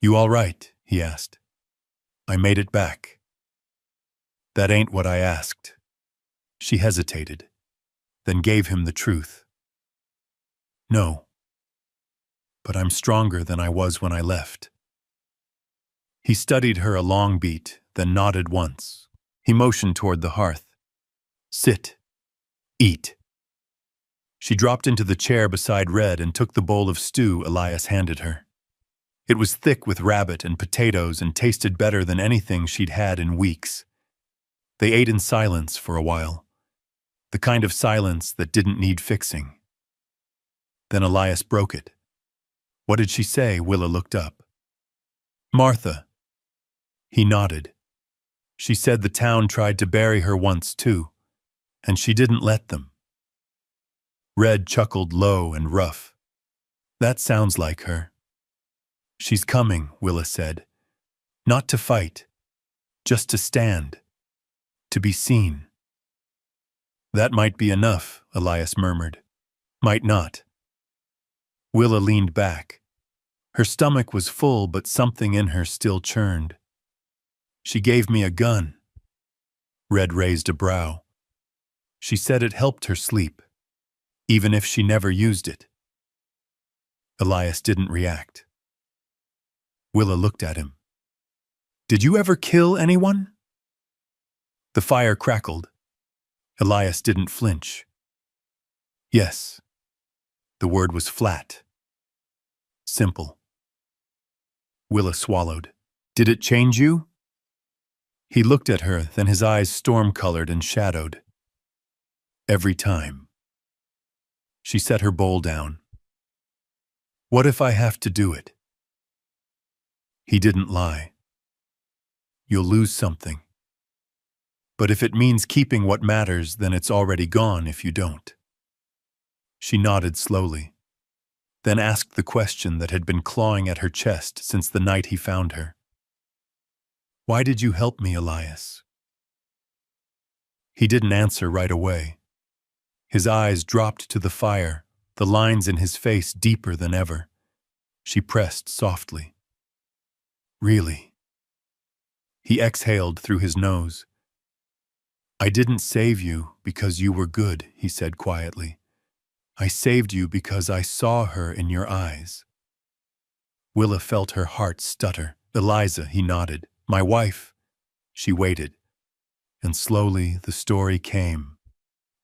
You all right? He asked. I made it back. That ain't what I asked. She hesitated, then gave him the truth. No. But I'm stronger than I was when I left. He studied her a long beat, then nodded once. He motioned toward the hearth. Sit. Eat. She dropped into the chair beside Red and took the bowl of stew Elias handed her. It was thick with rabbit and potatoes and tasted better than anything she'd had in weeks. They ate in silence for a while, the kind of silence that didn't need fixing. Then Elias broke it. What did she say? Willa looked up. Martha. He nodded. She said the town tried to bury her once too, and she didn't let them. Red chuckled low and rough. That sounds like her. She's coming, Willa said. Not to fight, just to stand, to be seen. That might be enough, Elias murmured. Might not. Willa leaned back. Her stomach was full, but something in her still churned. She gave me a gun. Red raised a brow. She said it helped her sleep, even if she never used it. Elias didn't react. Willa looked at him. Did you ever kill anyone? The fire crackled. Elias didn't flinch. Yes. The word was flat. Simple. Willa swallowed. Did it change you? He looked at her, then his eyes storm-colored and shadowed. Every time. She set her bowl down. What if I have to do it? He didn't lie. You'll lose something. But if it means keeping what matters, then it's already gone if you don't. She nodded slowly, then asked the question that had been clawing at her chest since the night he found her. Why did you help me, Elias? He didn't answer right away. His eyes dropped to the fire, the lines in his face deeper than ever. She pressed softly. Really? He exhaled through his nose. I didn't save you because you were good, he said quietly. I saved you because I saw her in your eyes. Willa felt her heart stutter. Eliza, he nodded. My wife. She waited. And slowly the story came.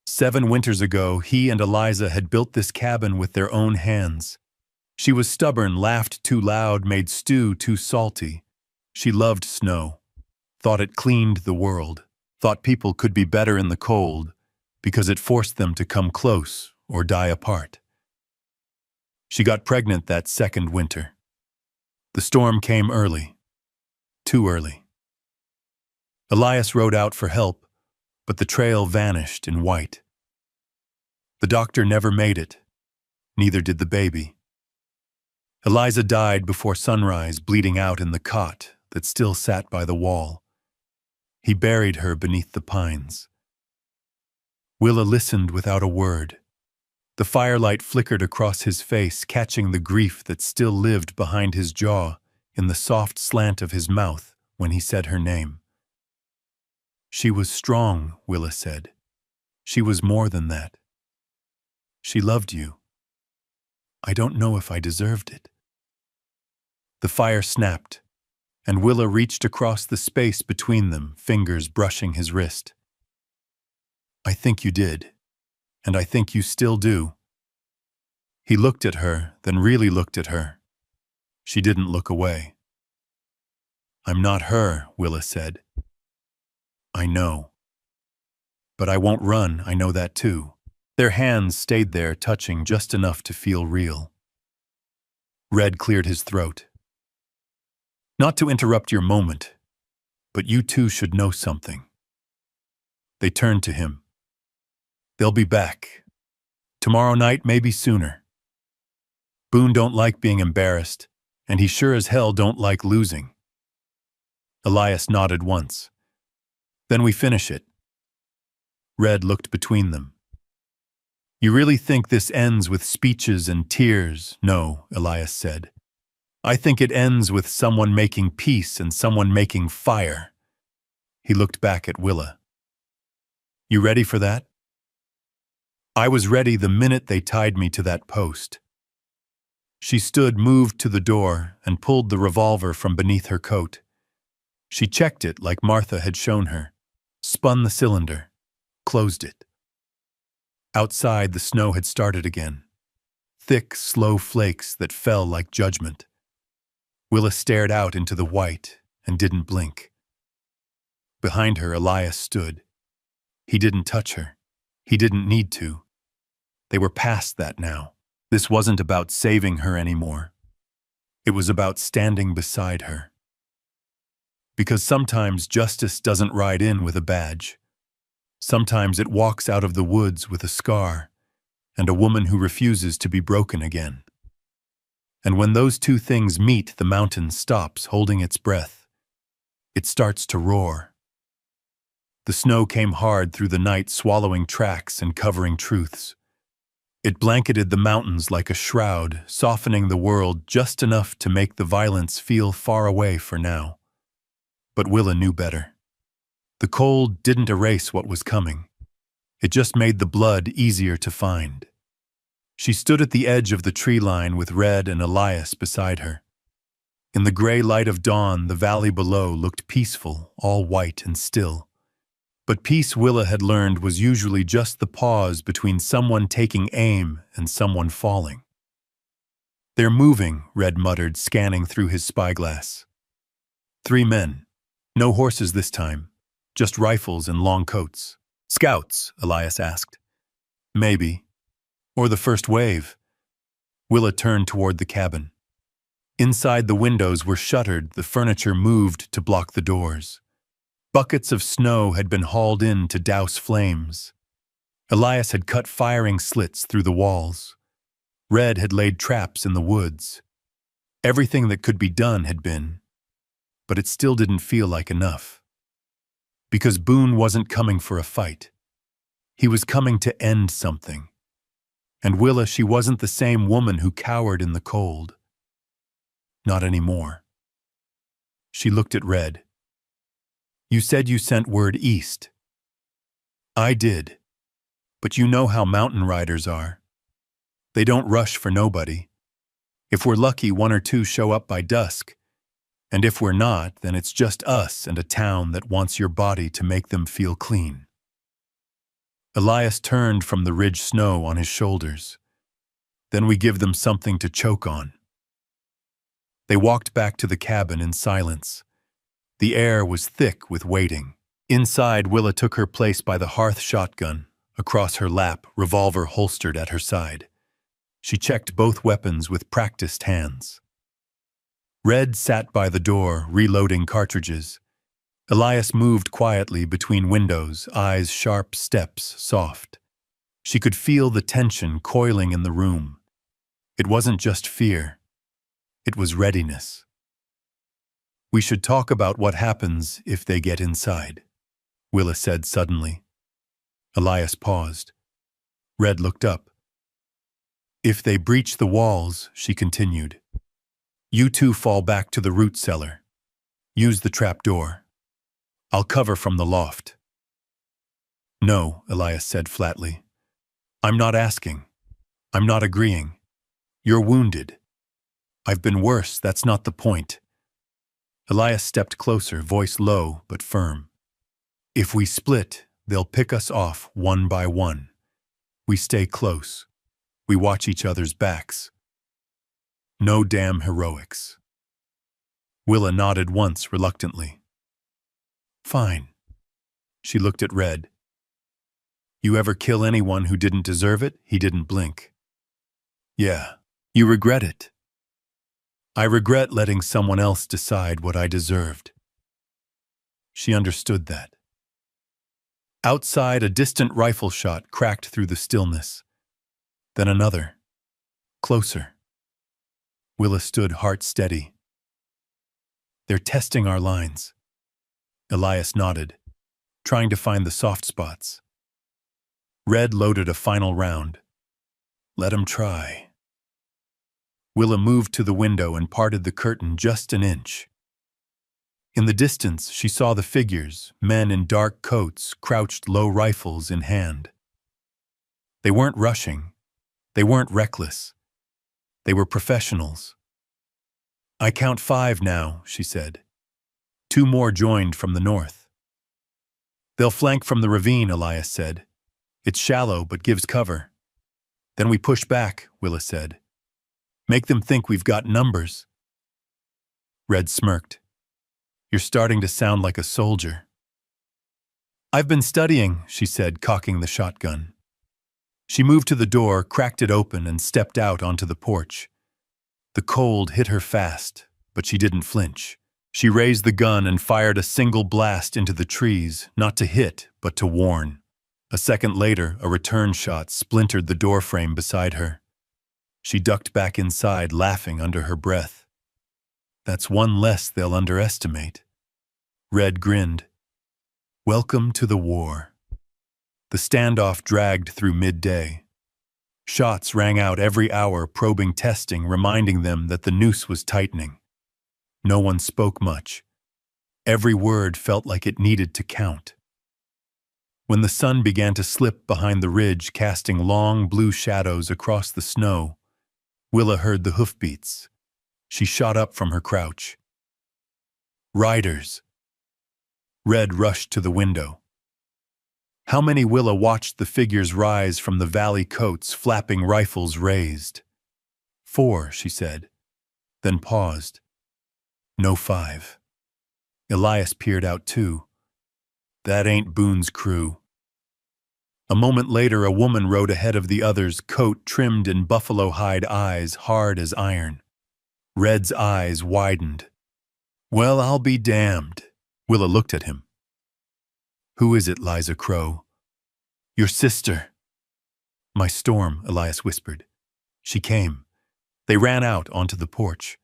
7 winters ago, he and Eliza had built this cabin with their own hands. She was stubborn, laughed too loud, made stew too salty. She loved snow, thought it cleaned the world, thought people could be better in the cold because it forced them to come close or die apart. She got pregnant that second winter. The storm came early, too early. Elias rode out for help, but the trail vanished in white. The doctor never made it, neither did the baby. Eliza died before sunrise, bleeding out in the cot that still sat by the wall. He buried her beneath the pines. Willa listened without a word. The firelight flickered across his face, catching the grief that still lived behind his jaw in the soft slant of his mouth when he said her name. She was strong, Willa said. She was more than that. She loved you. I don't know if I deserved it. The fire snapped, and Willa reached across the space between them, fingers brushing his wrist. I think you did, and I think you still do. He looked at her, then really looked at her. She didn't look away. I'm not her, Willa said. I know. But I won't run, I know that too. Their hands stayed there, touching just enough to feel real. Red cleared his throat. Not to interrupt your moment, but you two should know something. They turned to him. They'll be back. Tomorrow night, maybe sooner. Boone don't like being embarrassed, and he sure as hell don't like losing. Elias nodded once. Then we finish it. Red looked between them. You really think this ends with speeches and tears? No, Elias said. I think it ends with someone making peace and someone making fire. He looked back at Willa. You ready for that? I was ready the minute they tied me to that post. She stood, moved to the door, and pulled the revolver from beneath her coat. She checked it like Martha had shown her, spun the cylinder, closed it. Outside, the snow had started again. Thick, slow flakes that fell like judgment. Willa stared out into the white and didn't blink. Behind her, Elias stood. He didn't touch her. He didn't need to. They were past that now. This wasn't about saving her anymore. It was about standing beside her. Because sometimes justice doesn't ride in with a badge. Sometimes it walks out of the woods with a scar and a woman who refuses to be broken again. And when those two things meet, the mountain stops, holding its breath. It starts to roar. The snow came hard through the night, swallowing tracks and covering truths. It blanketed the mountains like a shroud, softening the world just enough to make the violence feel far away for now. But Willa knew better. The cold didn't erase what was coming. It just made the blood easier to find. She stood at the edge of the tree line with Red and Elias beside her. In the gray light of dawn, the valley below looked peaceful, all white and still. But peace Willa had learned was usually just the pause between someone taking aim and someone falling. "They're moving," Red muttered, scanning through his spyglass. 3 men. No horses this time, just rifles and long coats. "Scouts?" Elias asked. "Maybe. Or the first wave." Willa turned toward the cabin. Inside the windows were shuttered, the furniture moved to block the doors. Buckets of snow had been hauled in to douse flames. Elias had cut firing slits through the walls. Red had laid traps in the woods. Everything that could be done had been, but it still didn't feel like enough. Because Boone wasn't coming for a fight. He was coming to end something. And Willa, she wasn't the same woman who cowered in the cold. Not anymore. She looked at Red. "You said you sent word east." "I did. But you know how mountain riders are. They don't rush for nobody. If we're lucky, 1 or 2 show up by dusk. And if we're not, then it's just us and a town that wants your body to make them feel clean." Elias turned from the ridge snow on his shoulders. "Then we give them something to choke on." They walked back to the cabin in silence. The air was thick with waiting. Inside, Willa took her place by the hearth shotgun, across her lap, revolver holstered at her side. She checked both weapons with practiced hands. Red sat by the door, reloading cartridges. Elias moved quietly between windows, eyes sharp, steps soft. She could feel the tension coiling in the room. It wasn't just fear. It was readiness. "We should talk about what happens if they get inside," Willa said suddenly. Elias paused. Red looked up. "If they breach the walls," she continued, "you 2 fall back to the root cellar. Use the trap door. I'll cover from the loft." "No," Elias said flatly. "I'm not asking. I'm not agreeing. You're wounded. I've been worse, that's not the point." Elias stepped closer, voice low but firm. "If we split, they'll pick us off 1 by 1. We stay close. We watch each other's backs. No damn heroics." Willa nodded once reluctantly. "Fine." She looked at Red. "You ever kill anyone who didn't deserve it?" He didn't blink. "Yeah. You regret it?" "I regret letting someone else decide what I deserved." She understood that. Outside, a distant rifle shot cracked through the stillness. Then another. Closer. Willa stood heart steady. "They're testing our lines." Elias nodded, trying to find the soft spots. Red loaded a final round. "Let 'em try." Willa moved to the window and parted the curtain just an inch. In the distance, she saw the figures, men in dark coats, crouched low, rifles in hand. They weren't rushing. They weren't reckless. They were professionals. "I count 5 now," she said. 2 more joined from the north. "They'll flank from the ravine," Elias said. "It's shallow but gives cover." "Then we push back," Willa said. "Make them think we've got numbers." Red smirked. "You're starting to sound like a soldier." "I've been studying," she said, cocking the shotgun. She moved to the door, cracked it open, and stepped out onto the porch. The cold hit her fast, but she didn't flinch. She raised the gun and fired a single blast into the trees, not to hit, but to warn. A second later, a return shot splintered the doorframe beside her. She ducked back inside, laughing under her breath. "That's 1 less they'll underestimate." Red grinned. "Welcome to the war." The standoff dragged through midday. Shots rang out every hour, probing testing, reminding them that the noose was tightening. No one spoke much. Every word felt like it needed to count. When the sun began to slip behind the ridge, casting long blue shadows across the snow, Willa heard the hoofbeats. She shot up from her crouch. "Riders!" Red rushed to the window. How many Willa watched the figures rise from the valley coats, flapping rifles raised? 4, she said, then paused. No 5. Elias peered out too. That ain't Boone's crew. A moment later, a woman rode ahead of the others, coat trimmed in buffalo hide, eyes hard as iron. Red's eyes widened. Well, I'll be damned. Willa looked at him. Who is it, Liza Crow? Your sister. My Storm, Elias whispered. She came. They ran out onto the porch.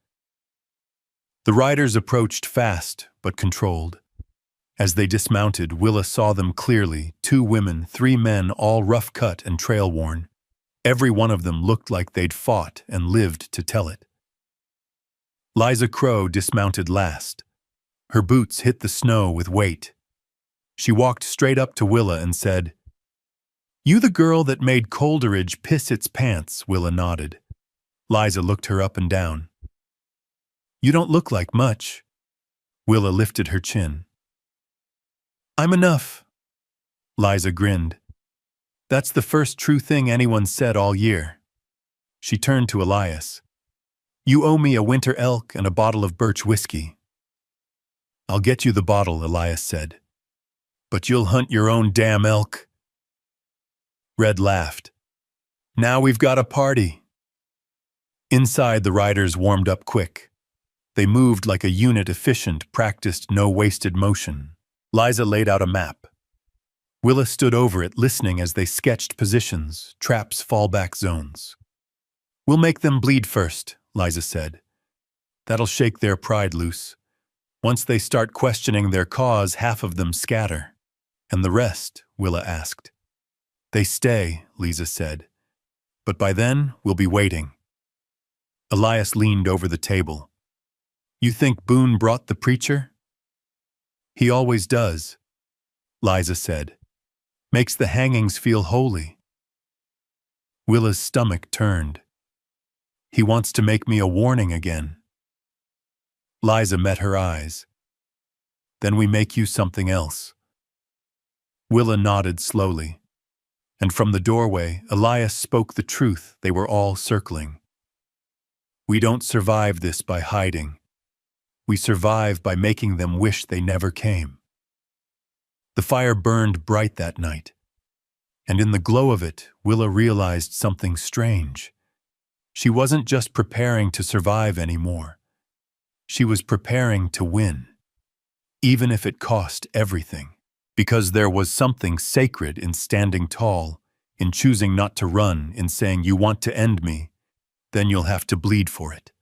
The riders approached fast, but controlled. As they dismounted, Willa saw them clearly, 2 women, 3 men, all rough-cut and trail-worn. Every one of them looked like they'd fought and lived to tell it. Liza Crow dismounted last. Her boots hit the snow with weight. She walked straight up to Willa and said, You the girl that made Coleridge piss its pants? Willa nodded. Liza looked her up and down. You don't look like much. Willa lifted her chin. I'm enough. Liza grinned. That's the first true thing anyone said all year. She turned to Elias. You owe me a winter elk and a bottle of birch whiskey. I'll get you the bottle, Elias said. But you'll hunt your own damn elk. Red laughed. Now we've got a party. Inside, the riders warmed up quick. They moved like a unit, efficient, practiced, no wasted motion. Liza laid out a map. Willa stood over it, listening as they sketched positions, traps, fallback zones. We'll make them bleed first, Liza said. That'll shake their pride loose. Once they start questioning their cause, half of them scatter. And the rest, Willa asked. They stay, Liza said. But by then, we'll be waiting. Elias leaned over the table. You think Boone brought the preacher? He always does, Liza said. Makes the hangings feel holy. Willa's stomach turned. He wants to make me a warning again. Liza met her eyes. Then we make you something else. Willa nodded slowly. And from the doorway, Elias spoke the truth they were all circling. We don't survive this by hiding. We survive by making them wish they never came. The fire burned bright that night, and in the glow of it, Willa realized something strange. She wasn't just preparing to survive anymore. She was preparing to win, even if it cost everything, because there was something sacred in standing tall, in choosing not to run, in saying, you want to end me, then you'll have to bleed for it.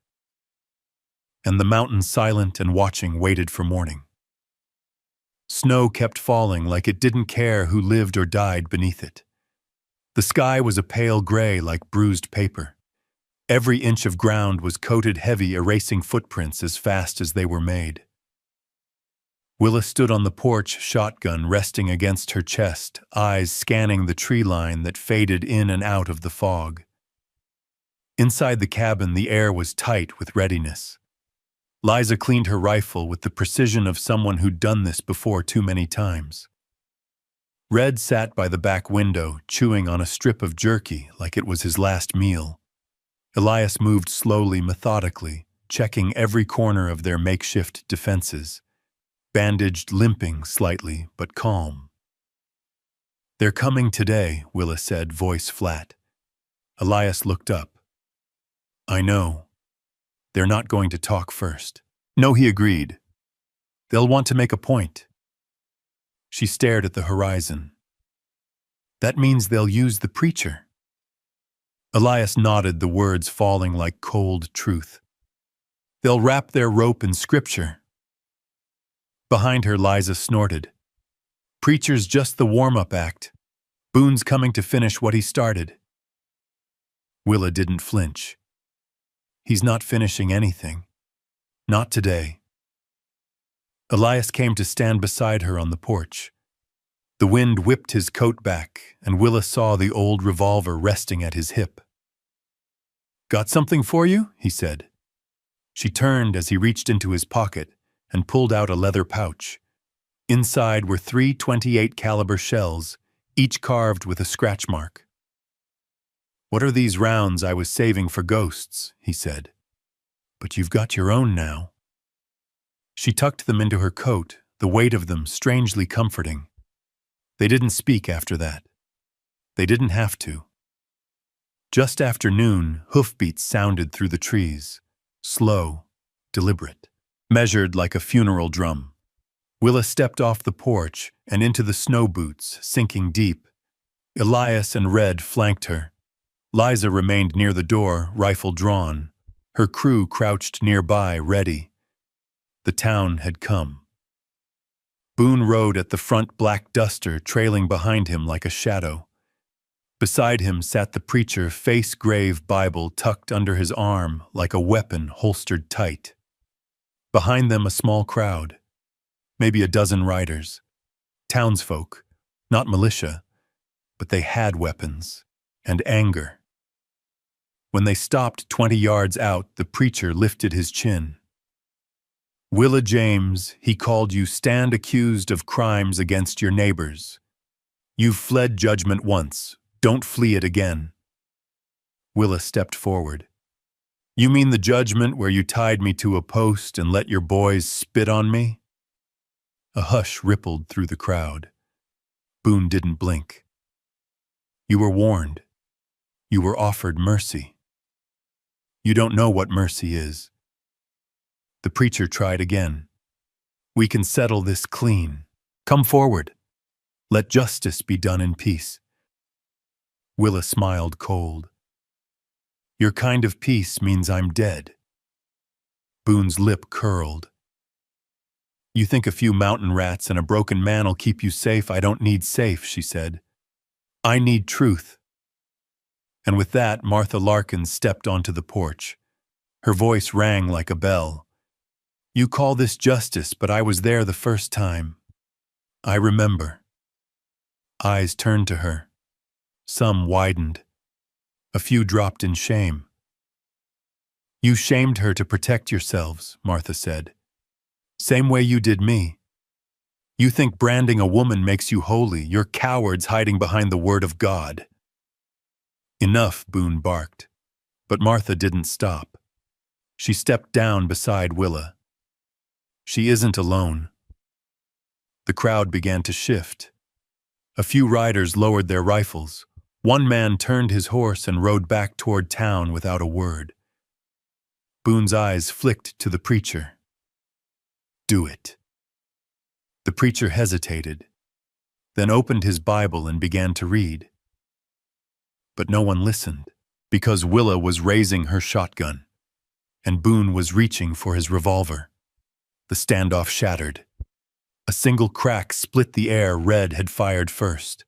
And the mountain, silent and watching, waited for morning. Snow kept falling like it didn't care who lived or died beneath it. The sky was a pale gray like bruised paper. Every inch of ground was coated heavy, erasing footprints as fast as they were made. Willa stood on the porch, shotgun resting against her chest, eyes scanning the tree line that faded in and out of the fog. Inside the cabin, the air was tight with readiness. Liza cleaned her rifle with the precision of someone who'd done this before too many times. Red sat by the back window, chewing on a strip of jerky like it was his last meal. Elias moved slowly, methodically, checking every corner of their makeshift defenses, bandaged, limping slightly, but calm. They're coming today, Willa said, voice flat. Elias looked up. I know. They're not going to talk first. No, he agreed. They'll want to make a point. She stared at the horizon. That means they'll use the preacher. Elias nodded, the words falling like cold truth. They'll wrap their rope in scripture. Behind her, Liza snorted. Preacher's just the warm-up act. Boone's coming to finish what he started. Willa didn't flinch. He's not finishing anything. Not today. Elias came to stand beside her on the porch. The wind whipped his coat back, and Willa saw the old revolver resting at his hip. Got something for you? He said. She turned as he reached into his pocket and pulled out a leather pouch. Inside were 3 .28 caliber shells, each carved with a scratch mark. "What are these rounds I was saving for ghosts?" he said. "But you've got your own now." She tucked them into her coat, the weight of them strangely comforting. They didn't speak after that. They didn't have to. Just after noon, hoofbeats sounded through the trees, slow, deliberate, measured like a funeral drum. Willa stepped off the porch and into the snow boots, sinking deep. Elias and Red flanked her. Liza remained near the door, rifle drawn. Her crew crouched nearby, ready. The town had come. Boone rode at the front, black duster trailing behind him like a shadow. Beside him sat the preacher, face-grave Bible tucked under his arm like a weapon holstered tight. Behind them a small crowd, maybe a dozen riders, townsfolk, not militia, but they had weapons and anger. When they stopped 20 yards out, the preacher lifted his chin. "Willa James, he called you, stand accused of crimes against your neighbors. You've fled judgment once. Don't flee it again." Willa stepped forward. "You mean the judgment where you tied me to a post and let your boys spit on me?" A hush rippled through the crowd. Boone didn't blink. "You were warned. You were offered mercy. You don't know what mercy is." The preacher tried again. "We can settle this clean. Come forward. Let justice be done in peace." Willa smiled cold. "Your kind of peace means I'm dead." Boone's lip curled. "You think a few mountain rats and a broken man'll keep you safe? I don't need safe," she said. "I need truth." And with that, Martha Larkin stepped onto the porch. Her voice rang like a bell. "You call this justice, but I was there the first time. I remember." Eyes turned to her. Some widened. A few dropped in shame. "You shamed her to protect yourselves," Martha said. "Same way you did me. You think branding a woman makes you holy. You're cowards hiding behind the word of God." "Enough," Boone barked. But Martha didn't stop. She stepped down beside Willa. "She isn't alone." The crowd began to shift. A few riders lowered their rifles. One man turned his horse and rode back toward town without a word. Boone's eyes flicked to the preacher. "Do it." The preacher hesitated, then opened his Bible and began to read. But no one listened, because Willa was raising her shotgun, and Boone was reaching for his revolver. The standoff shattered. A single crack split the air. Red had fired first.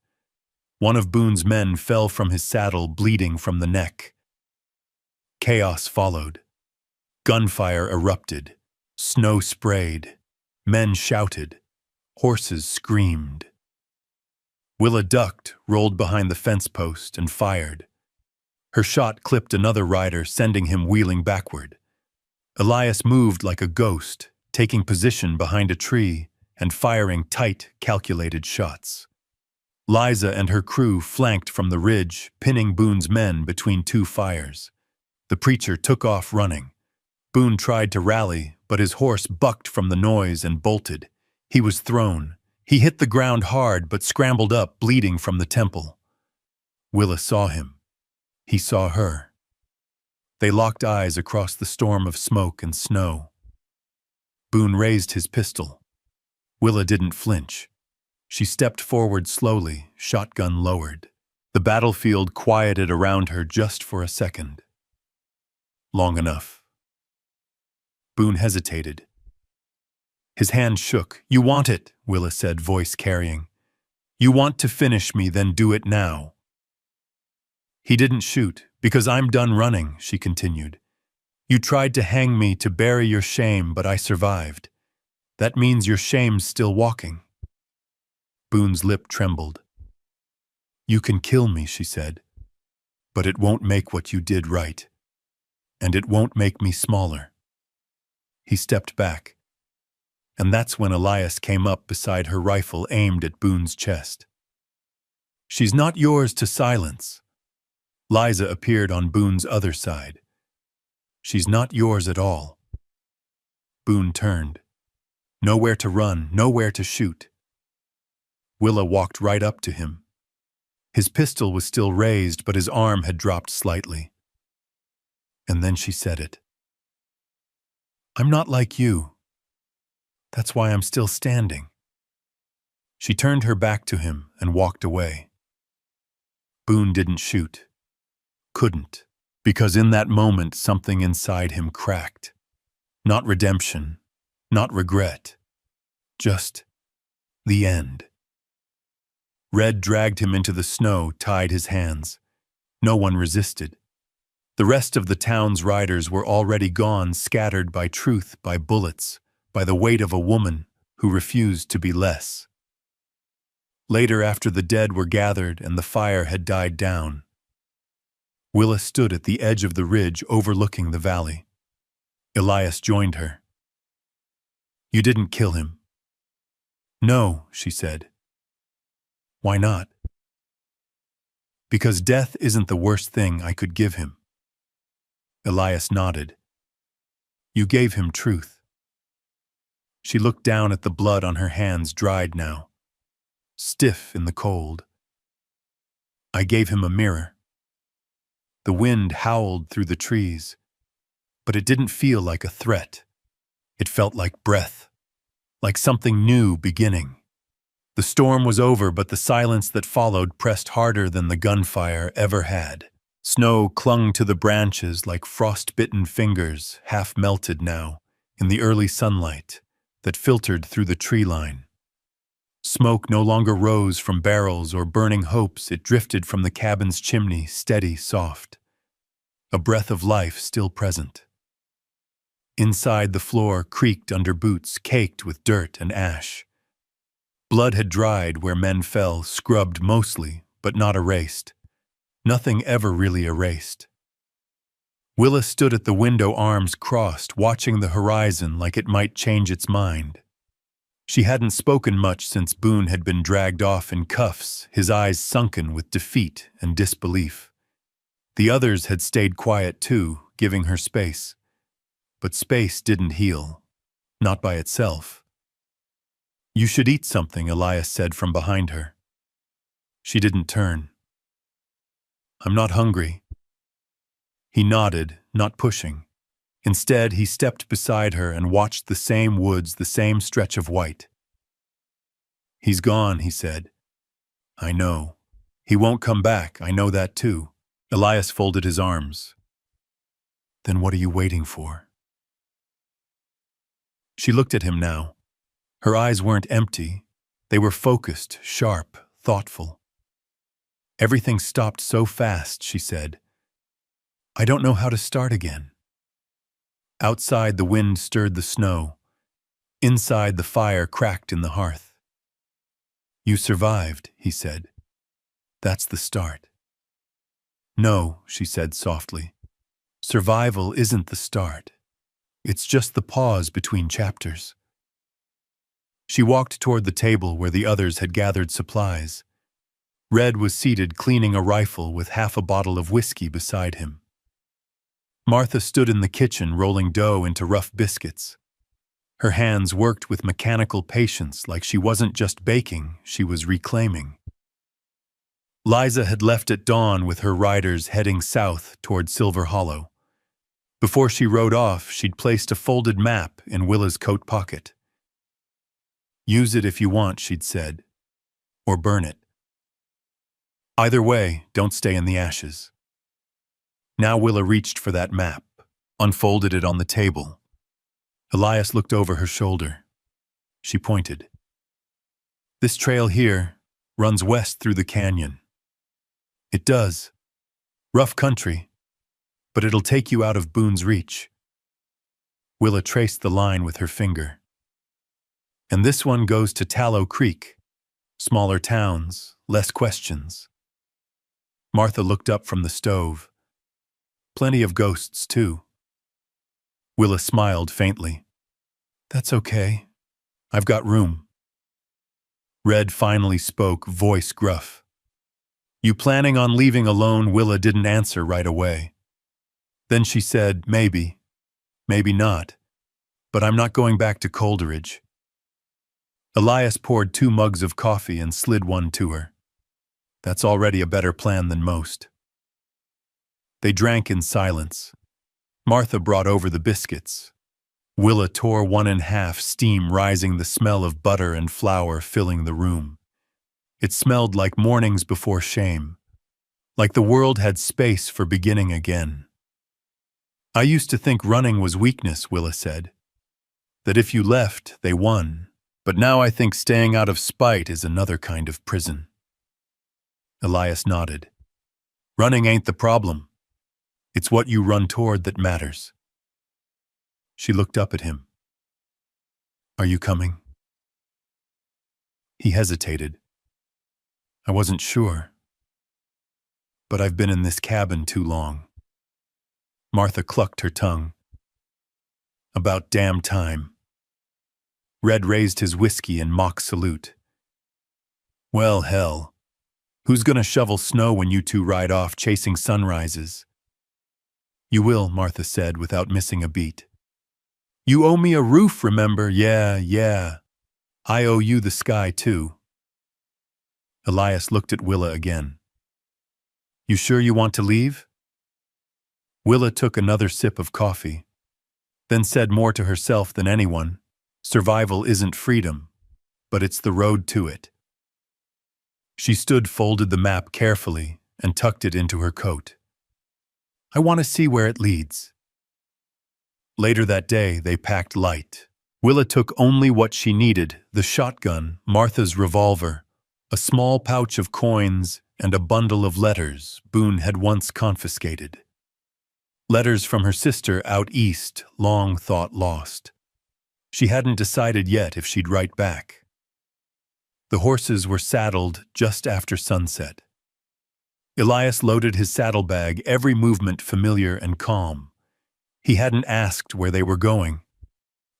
One of Boone's men fell from his saddle, bleeding from the neck. Chaos followed. Gunfire erupted. Snow sprayed. Men shouted. Horses screamed. Willa ducked, rolled behind the fence post, and fired. Her shot clipped another rider, sending him wheeling backward. Elias moved like a ghost, taking position behind a tree and firing tight, calculated shots. Liza and her crew flanked from the ridge, pinning Boone's men between two fires. The preacher took off running. Boone tried to rally, but his horse bucked from the noise and bolted. He was thrown. He hit the ground hard, but scrambled up, bleeding from the temple. Willa saw him. He saw her. They locked eyes across the storm of smoke and snow. Boone raised his pistol. Willa didn't flinch. She stepped forward slowly, shotgun lowered. The battlefield quieted around her just for a second. Long enough. Boone hesitated. His hand shook. "You want it," Willa said, voice carrying. "You want to finish me, then do it now." He didn't shoot, because I'm done running, she continued. You tried to hang me to bury your shame, but I survived. That means your shame's still walking. Boone's lip trembled. You can kill me, she said, but it won't make what you did right. And it won't make me smaller. He stepped back. And that's when Elias came up beside her rifle aimed at Boone's chest. She's not yours to silence. Liza appeared on Boone's other side. She's not yours at all. Boone turned. Nowhere to run, nowhere to shoot. Willa walked right up to him. His pistol was still raised, but his arm had dropped slightly. And then she said it. I'm not like you. That's why I'm still standing. She turned her back to him and walked away. Boone didn't shoot. Couldn't, because in that moment something inside him cracked. Not redemption, not regret, just the end. Red dragged him into the snow, tied his hands. No one resisted. The rest of the town's riders were already gone, scattered by truth, by bullets, by the weight of a woman who refused to be less. Later, after the dead were gathered and the fire had died down, Willa stood at the edge of the ridge overlooking the valley. Elias joined her. You didn't kill him. No, she said. Why not? Because death isn't the worst thing I could give him. Elias nodded. You gave him truth. She looked down at the blood on her hands, dried now, stiff in the cold. I gave him a mirror. The wind howled through the trees, but it didn't feel like a threat. It felt like breath, like something new beginning. The storm was over, but the silence that followed pressed harder than the gunfire ever had. Snow clung to the branches like frost-bitten fingers, half melted now, in the early sunlight that filtered through the tree line. Smoke no longer rose from barrels or burning hopes. It drifted from the cabin's chimney, steady, soft. A breath of life still present. Inside, the floor creaked under boots, caked with dirt and ash. Blood had dried where men fell, scrubbed mostly, but not erased. Nothing ever really erased. Willa stood at the window, arms crossed, watching the horizon like it might change its mind. She hadn't spoken much since Boone had been dragged off in cuffs, his eyes sunken with defeat and disbelief. The others had stayed quiet too, giving her space. But space didn't heal, not by itself. You should eat something, Elias said from behind her. She didn't turn. I'm not hungry. He nodded, not pushing. Instead, he stepped beside her and watched the same woods, the same stretch of white. He's gone, he said. I know. He won't come back, I know that too. Elias folded his arms. Then what are you waiting for? She looked at him now. Her eyes weren't empty. They were focused, sharp, thoughtful. Everything stopped so fast, she said. I don't know how to start again. Outside, the wind stirred the snow. Inside, the fire cracked in the hearth. You survived, he said. That's the start. No, she said softly. Survival isn't the start. It's just the pause between chapters. She walked toward the table where the others had gathered supplies. Red was seated cleaning a rifle with half a bottle of whiskey beside him. Martha stood in the kitchen rolling dough into rough biscuits. Her hands worked with mechanical patience, like she wasn't just baking, she was reclaiming. Liza had left at dawn with her riders heading south toward Silver Hollow. Before she rode off, she'd placed a folded map in Willa's coat pocket. Use it if you want, she'd said, or burn it. Either way, don't stay in the ashes. Now Willa reached for that map, unfolded it on the table. Elias looked over her shoulder. She pointed. This trail here runs west through the canyon. It does. Rough country, but it'll take you out of Boone's reach. Willa traced the line with her finger. And this one goes to Tallow Creek. Smaller towns, less questions. Martha looked up from the stove. Plenty of ghosts, too. Willa smiled faintly. That's okay. I've got room. Red finally spoke, voice gruff. "You planning on leaving alone?" Willa didn't answer right away. Then she said, "Maybe. Maybe not. But I'm not going back to Coleridge." Elias poured 2 mugs of coffee and slid one to her. That's already a better plan than most. They drank in silence. Martha brought over the biscuits. Willa tore one in half, steam rising, the smell of butter and flour filling the room. It smelled like mornings before shame, like the world had space for beginning again. "I used to think running was weakness," Willa said. "That if you left, they won. But now I think staying out of spite is another kind of prison." Elias nodded. "Running ain't the problem. It's what you run toward that matters." She looked up at him. "Are you coming?" He hesitated. "I wasn't sure. But I've been in this cabin too long." Martha clucked her tongue. "About damn time." Red raised his whiskey in mock salute. "Well, hell. Who's gonna shovel snow when you two ride off chasing sunrises?" "You will," Martha said without missing a beat. "You owe me a roof, remember?" Yeah. I owe you the sky, too." Elias looked at Willa again. "You sure you want to leave?" Willa took another sip of coffee, then said more to herself than anyone, "Survival isn't freedom, but it's the road to it." She folded the map carefully, and tucked it into her coat. "I want to see where it leads." Later that day, they packed light. Willa took only what she needed: the shotgun, Martha's revolver, a small pouch of coins, and a bundle of letters Boone had once confiscated. Letters from her sister out east, long thought lost. She hadn't decided yet if she'd write back. The horses were saddled just after sunset. Elias loaded his saddlebag, every movement familiar and calm. He hadn't asked where they were going.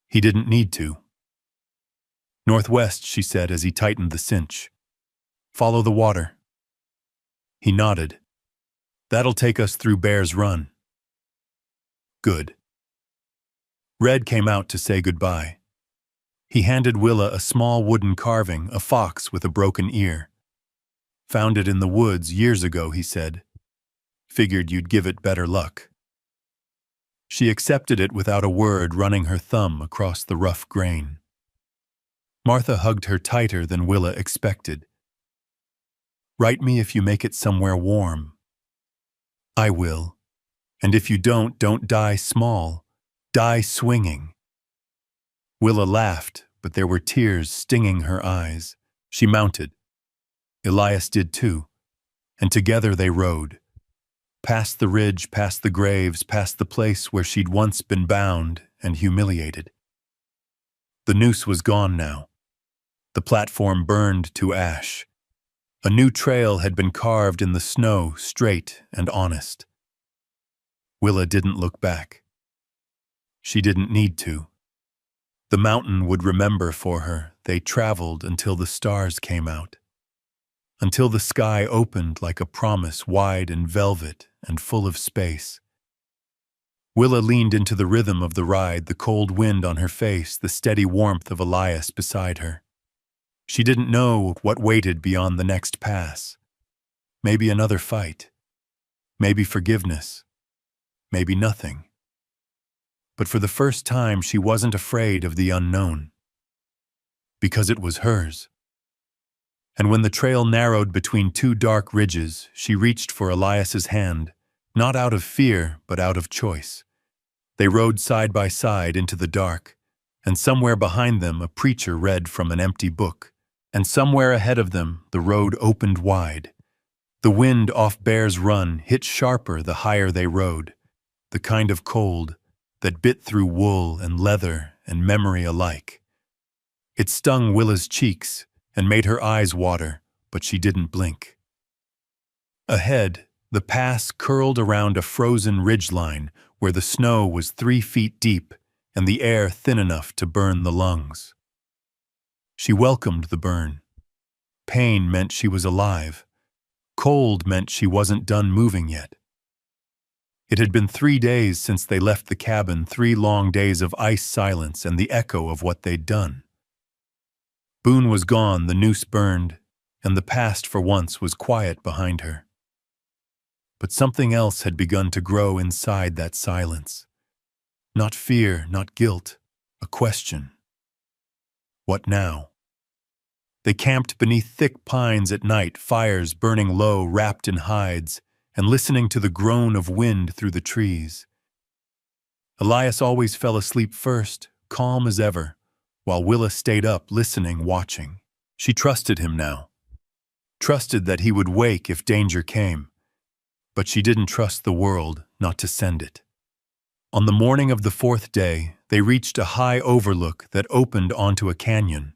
He didn't need to. "Northwest," she said as he tightened the cinch. "Follow the water." He nodded. "That'll take us through Bear's Run." "Good." Red came out to say goodbye. He handed Willa a small wooden carving, a fox with a broken ear. "Found it in the woods years ago," he said. "Figured you'd give it better luck." She accepted it without a word, running her thumb across the rough grain. Martha hugged her tighter than Willa expected. "Write me if you make it somewhere warm." "I will. And if you don't die small. Die swinging." Willa laughed, but there were tears stinging her eyes. She mounted. Elias did too, and together they rode. Past the ridge, past the graves, past the place where she'd once been bound and humiliated. The noose was gone now. The platform burned to ash. A new trail had been carved in the snow, straight and honest. Willa didn't look back. She didn't need to. The mountain would remember for her. They traveled until the stars came out, until the sky opened like a promise, wide and velvet and full of space. Willa leaned into the rhythm of the ride, the cold wind on her face, the steady warmth of Elias beside her. She didn't know what waited beyond the next pass. Maybe another fight. Maybe forgiveness. Maybe nothing. But for the first time, she wasn't afraid of the unknown. Because it was hers. And when the trail narrowed between 2 dark ridges, she reached for Elias's hand, not out of fear, but out of choice. They rode side by side into the dark, and somewhere behind them a preacher read from an empty book, and somewhere ahead of them the road opened wide. The wind off Bear's Run hit sharper the higher they rode, the kind of cold that bit through wool and leather and memory alike. It stung Willa's cheeks and made her eyes water, but she didn't blink. Ahead, the pass curled around a frozen ridgeline where the snow was 3 feet deep and the air thin enough to burn the lungs. She welcomed the burn. Pain meant she was alive. Cold meant she wasn't done moving yet. It had been 3 days since they left the cabin, 3 long days of ice silence and the echo of what they'd done. Boone was gone, the noose burned, and the past for once was quiet behind her. But something else had begun to grow inside that silence. Not fear, not guilt, a question. What now? They camped beneath thick pines at night, fires burning low, wrapped in hides, and listening to the groan of wind through the trees. Elias always fell asleep first, calm as ever, while Willa stayed up, listening, watching. She trusted him now. Trusted that he would wake if danger came. But she didn't trust the world not to send it. On the morning of the 4th day, they reached a high overlook that opened onto a canyon.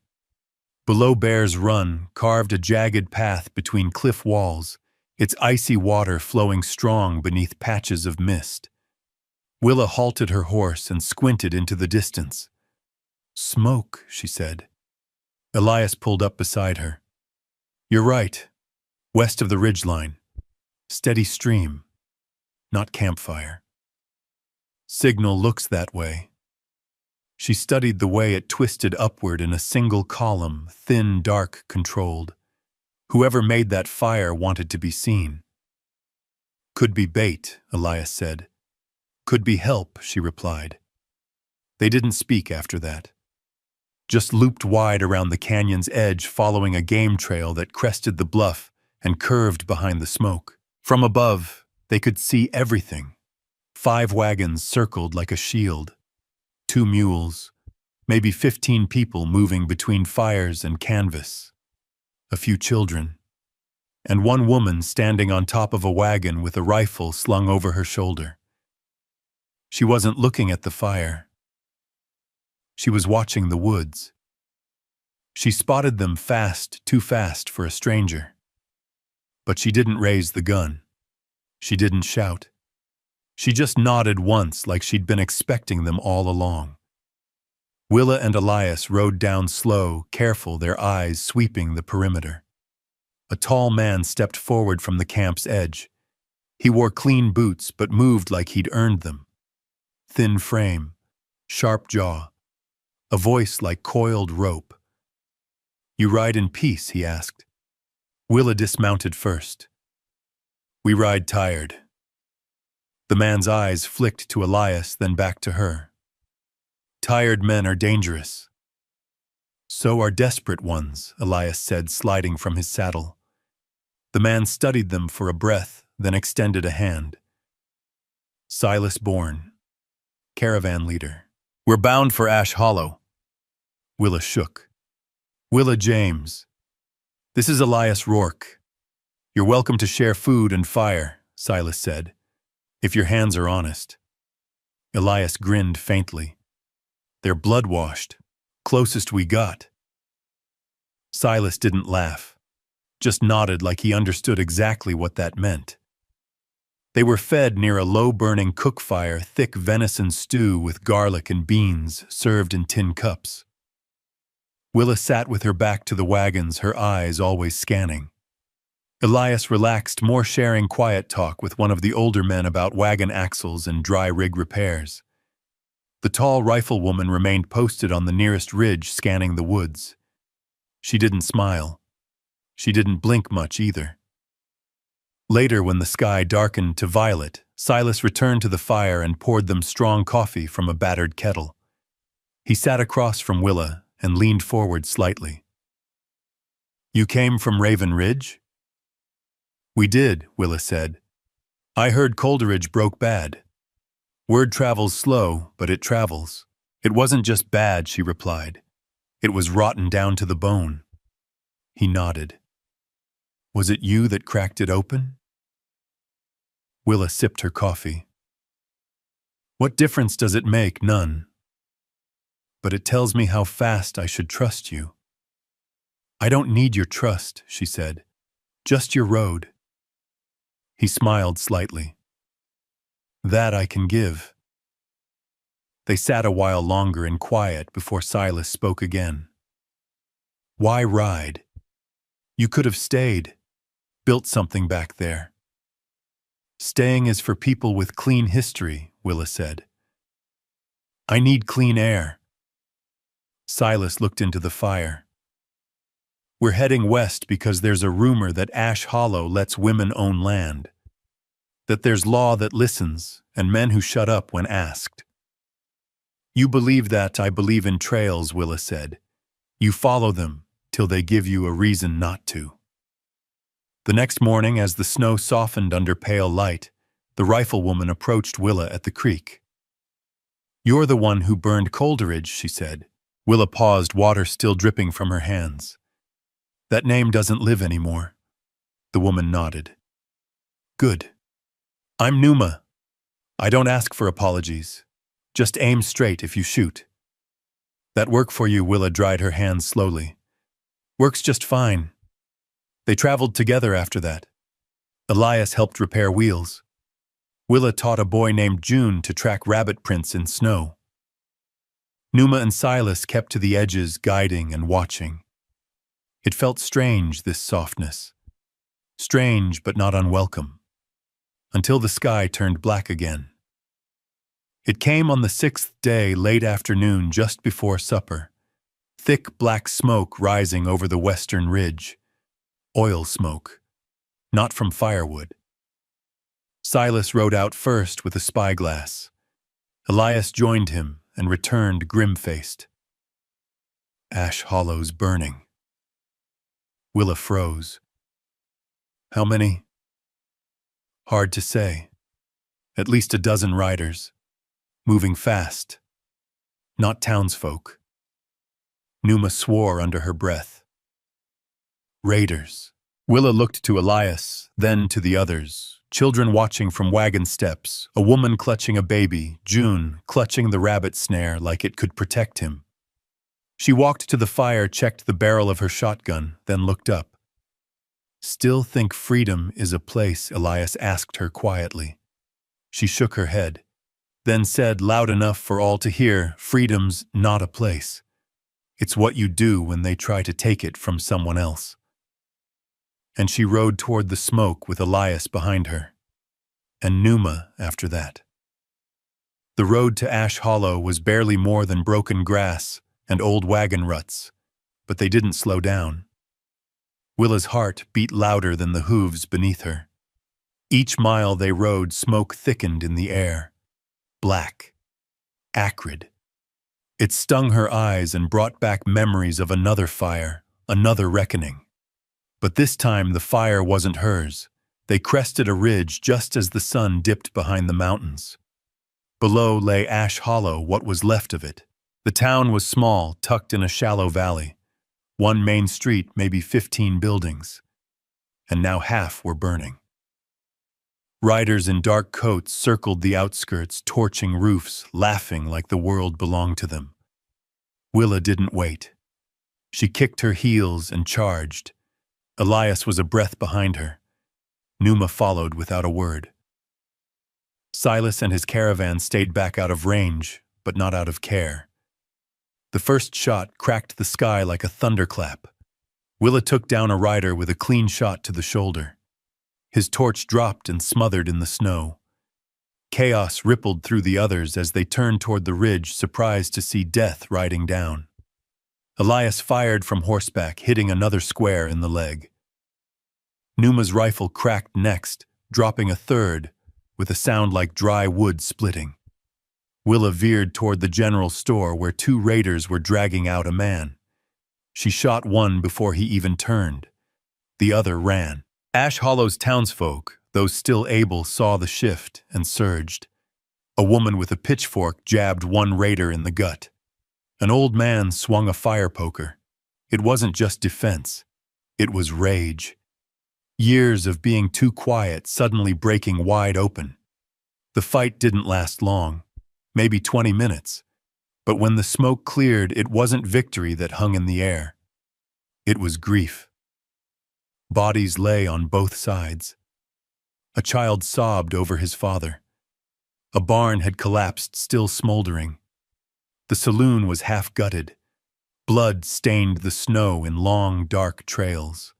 Below Bear's Run carved a jagged path between cliff walls, its icy water flowing strong beneath patches of mist. Willa halted her horse and squinted into the distance. "Smoke," she said. Elias pulled up beside her. "You're right. West of the ridgeline. Steady stream. Not campfire. Signal looks that way." She studied the way it twisted upward in a single column, thin, dark, controlled. Whoever made that fire wanted to be seen. "Could be bait," Elias said. "Could be help," she replied. They didn't speak after that. Just looped wide around the canyon's edge, following a game trail that crested the bluff and curved behind the smoke. From above, they could see everything. 5 wagons circled like a shield. 2 mules, maybe 15 people moving between fires and canvas. A few children, and 1 woman standing on top of a wagon with a rifle slung over her shoulder. She wasn't looking at the fire. She was watching the woods. She spotted them fast, too fast for a stranger. But she didn't raise the gun. She didn't shout. She just nodded once like she'd been expecting them all along. Willa and Elias rode down slow, careful, their eyes sweeping the perimeter. A tall man stepped forward from the camp's edge. He wore clean boots but moved like he'd earned them. Thin frame, sharp jaw, a voice like coiled rope. "You ride in peace?" he asked. Willa dismounted first. "We ride tired." The man's eyes flicked to Elias, then back to her. "Tired men are dangerous." "So are desperate ones," Elias said, sliding from his saddle. The man studied them for a breath, then extended a hand. "Silas Bourne, caravan leader. We're bound for Ash Hollow." Willa shook. "Willa James. This is Elias Rourke. You're welcome to share food and fire," Silas said. "If your hands are honest." Elias grinned faintly. "They're blood-washed. Closest we got." Silas didn't laugh, just nodded like he understood exactly what that meant. They were fed near a low-burning cook fire, thick venison stew with garlic and beans served in tin cups. Willa sat with her back to the wagons, her eyes always scanning. Elias relaxed, more sharing quiet talk with one of the older men about wagon axles and dry rig repairs. The tall riflewoman remained posted on the nearest ridge, scanning the woods. She didn't smile. She didn't blink much either. Later, when the sky darkened to violet, Silas returned to the fire and poured them strong coffee from a battered kettle. He sat across from Willa and leaned forward slightly. "You came from Raven Ridge?" "We did," Willa said. "I heard Coleridge broke bad. Word travels slow, but it travels." "It wasn't just bad," she replied. "It was rotten down to the bone." He nodded. "Was it you that cracked it open?" Willa sipped her coffee. "What difference does it make? None. But it tells me how fast I should trust you." "I don't need your trust," she said. "Just your road." He smiled slightly. "That I can give." They sat a while longer in quiet before Silas spoke again. "Why ride? You could have stayed. built something back there. Staying is for people with clean history, Willa said. I need clean air. Silas looked into the fire. We're heading west because there's a rumor that Ash Hollow lets women own land. That there's law that listens and men who shut up when asked. You believe that, I believe in trails, Willa said. You follow them till they give you a reason not to. The next morning, as the snow softened under pale light, the riflewoman approached Willa at the creek. You're the one who burned Coleridge, she said. Willa paused, water still dripping from her hands. That name doesn't live anymore. The woman nodded. Good. I'm Numa. I don't ask for apologies. Just aim straight if you shoot. That work for you? Willa dried her hands slowly. Works just fine. They traveled together after that. Elias helped repair wheels. Willa taught a boy named June to track rabbit prints in snow. Numa and Silas kept to the edges, guiding and watching. It felt strange, this softness. Strange but not unwelcome. Until the sky turned black again. It came on the 6th day, late afternoon, just before supper. Thick black smoke rising over the western ridge. Oil smoke. Not from firewood. Silas rode out first with a spyglass. Elias joined him and returned grim-faced. Ash Hollow's burning. Willa froze. How many? Hard to say. At least a dozen riders. Moving fast. Not townsfolk. Numa swore under her breath. Raiders. Willa looked to Elias, then to the others. Children watching from wagon steps, a woman clutching a baby, June clutching the rabbit snare like it could protect him. She walked to the fire, checked the barrel of her shotgun, then looked up. Still think freedom is a place? Elias asked her quietly. She shook her head, then said loud enough for all to hear, freedom's not a place. It's what you do when they try to take it from someone else. And she rode toward the smoke with Elias behind her, and Numa after that. The road to Ash Hollow was barely more than broken grass and old wagon ruts, but they didn't slow down. Willa's heart beat louder than the hooves beneath her. Each mile they rode, smoke thickened in the air. Black. Acrid. It stung her eyes and brought back memories of another fire, another reckoning. But this time the fire wasn't hers. They crested a ridge just as the sun dipped behind the mountains. Below lay Ash Hollow, what was left of it. The town was small, tucked in a shallow valley. One main street, maybe 15 buildings. And now half were burning. Riders in dark coats circled the outskirts, torching roofs, laughing like the world belonged to them. Willa didn't wait. She kicked her heels and charged. Elias was a breath behind her. Numa followed without a word. Silas and his caravan stayed back out of range, but not out of care. The first shot cracked the sky like a thunderclap. Willa took down a rider with a clean shot to the shoulder. His torch dropped and smothered in the snow. Chaos rippled through the others as they turned toward the ridge, surprised to see death riding down. Elias fired from horseback, hitting another square in the leg. Numa's rifle cracked next, dropping a third, with a sound like dry wood splitting. Willa veered toward the general store where 2 raiders were dragging out a man. She shot one before he even turned. The other ran. Ash Hollow's townsfolk, those still able, saw the shift and surged. A woman with a pitchfork jabbed one raider in the gut. An old man swung a fire poker. It wasn't just defense. It was rage. Years of being too quiet suddenly breaking wide open. The fight didn't last long, maybe 20 minutes. But when the smoke cleared, it wasn't victory that hung in the air. It was grief. Bodies lay on both sides. A child sobbed over his father. A barn had collapsed, still smoldering. The saloon was half-gutted. Blood stained the snow in long, dark trails.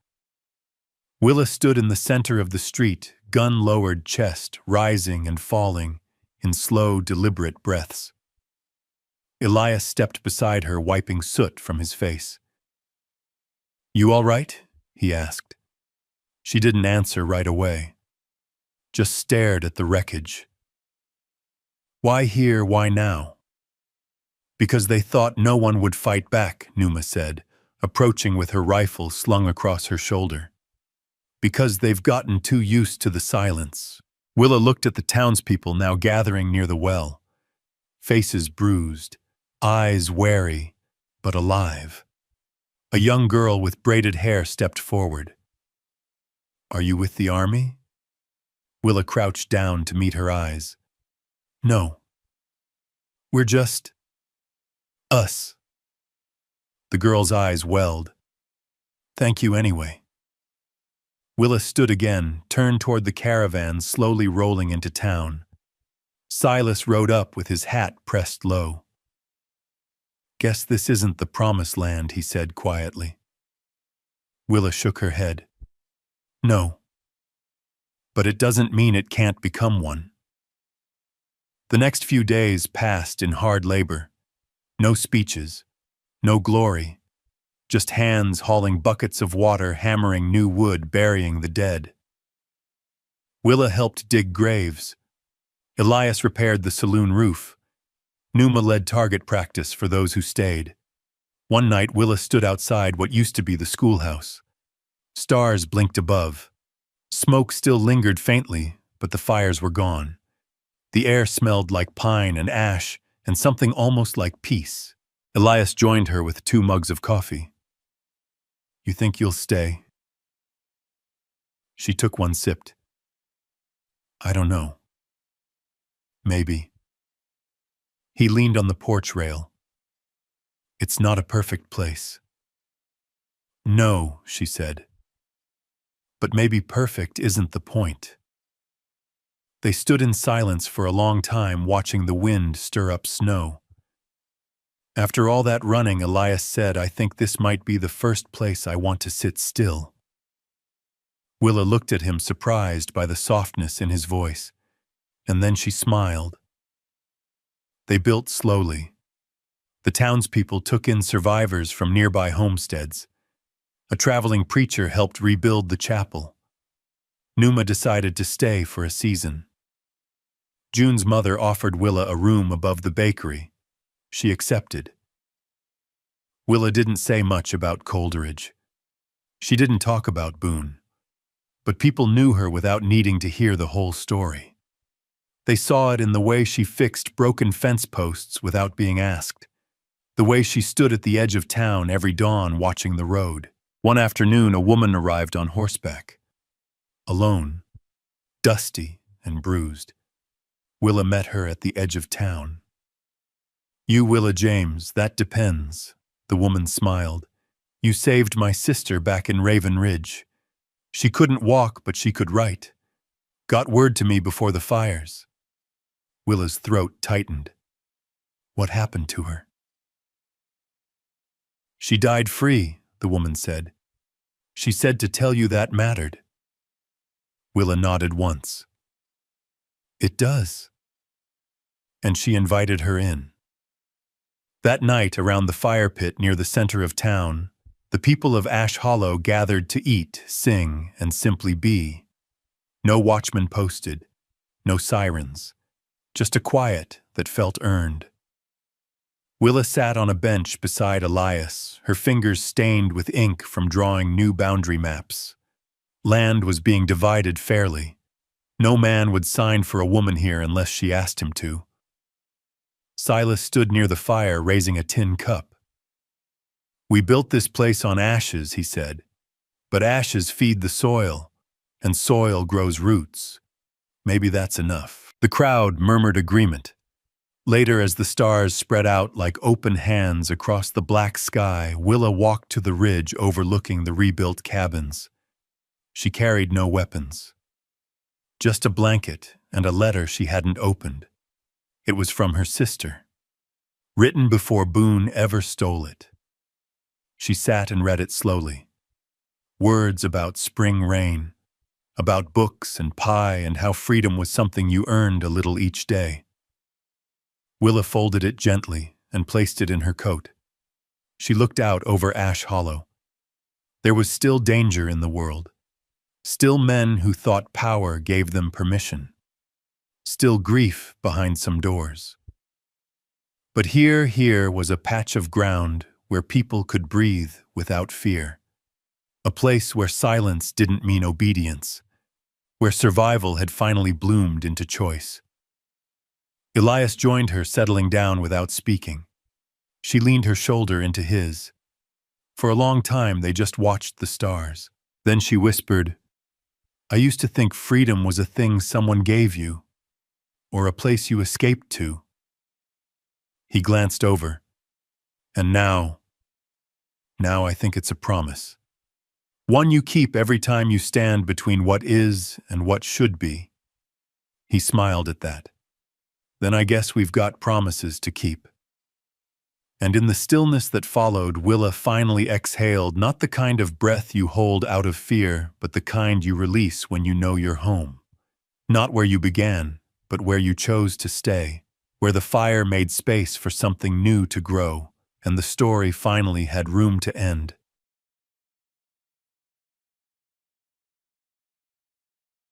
Willa stood in the center of the street, gun-lowered chest rising and falling in slow, deliberate breaths. Elias stepped beside her, wiping soot from his face. "You all right?" he asked. She didn't answer right away, just stared at the wreckage. "Why here, why now?" "Because they thought no one would fight back," Numa said, approaching with her rifle slung across her shoulder. "Because they've gotten too used to the silence." Willa looked at the townspeople now gathering near the well, faces bruised, eyes wary, but alive. A young girl with braided hair stepped forward. "Are you with the army?" Willa crouched down to meet her eyes. "No. We're just us." The girl's eyes welled. "Thank you anyway." Willa stood again, turned toward the caravan slowly rolling into town. Silas rode up with his hat pressed low. "Guess this isn't the promised land," he said quietly. Willa shook her head. "No. But it doesn't mean it can't become one." The next few days passed in hard labor. No speeches, no glory, just hands hauling buckets of water, hammering new wood, burying the dead. Willa helped dig graves. Elias repaired the saloon roof. Numa led target practice for those who stayed. One night, Willa stood outside what used to be the schoolhouse. Stars blinked above. Smoke still lingered faintly, but the fires were gone. The air smelled like pine and ash, and something almost like peace. Elias joined her with 2 mugs of coffee. "You think you'll stay?" She took one sip. "I don't know. Maybe." He leaned on the porch rail. "It's not a perfect place." "No," she said. "But maybe perfect isn't the point." They stood in silence for a long time, watching the wind stir up snow. After all that running, Elias said, "I think this might be the first place I want to sit still." Willa looked at him, surprised by the softness in his voice, and then she smiled. They built slowly. The townspeople took in survivors from nearby homesteads. A traveling preacher helped rebuild the chapel. Numa decided to stay for a season. June's mother offered Willa a room above the bakery. She accepted. Willa didn't say much about Coleridge. She didn't talk about Boone. But people knew her without needing to hear the whole story. They saw it in the way she fixed broken fence posts without being asked, the way she stood at the edge of town every dawn watching the road. One afternoon, a woman arrived on horseback. Alone, dusty and bruised. Willa met her at the edge of town. "You, Willa James, that depends," the woman smiled. "You saved my sister back in Raven Ridge. She couldn't walk, but she could write. Got word to me before the fires." Willa's throat tightened. What happened to her? "She died free," the woman said. "She said to tell you that mattered." Willa nodded once. "It does." And she invited her in. That night, around the fire pit near the center of town, the people of Ash Hollow gathered to eat, sing, and simply be. No watchman posted, no sirens, just a quiet that felt earned. Willa sat on a bench beside Elias, her fingers stained with ink from drawing new boundary maps. Land was being divided fairly. No man would sign for a woman here unless she asked him to. Silas stood near the fire, raising a tin cup. "We built this place on ashes," he said. "But ashes feed the soil, and soil grows roots. Maybe that's enough." The crowd murmured agreement. Later, as the stars spread out like open hands across the black sky, Willa walked to the ridge overlooking the rebuilt cabins. She carried no weapons. Just a blanket and a letter she hadn't opened. It was from her sister, written before Boone ever stole it. She sat and read it slowly. Words about spring rain, about books and pie and how freedom was something you earned a little each day. Willa folded it gently and placed it in her coat. She looked out over Ash Hollow. There was still danger in the world. Still men who thought power gave them permission. Still grief behind some doors. But here was a patch of ground where people could breathe without fear. A place where silence didn't mean obedience, where survival had finally bloomed into choice. Elias joined her, settling down without speaking. She leaned her shoulder into his. For a long time, they just watched the stars. Then she whispered, "I used to think freedom was a thing someone gave you, or a place you escaped to." He glanced over. "And now I think it's a promise. One you keep every time you stand between what is and what should be." He smiled at that. "Then I guess we've got promises to keep." And in the stillness that followed, Willa finally exhaled, not the kind of breath you hold out of fear, but the kind you release when you know you're home. Not where you began, but where you chose to stay, where the fire made space for something new to grow, and the story finally had room to end.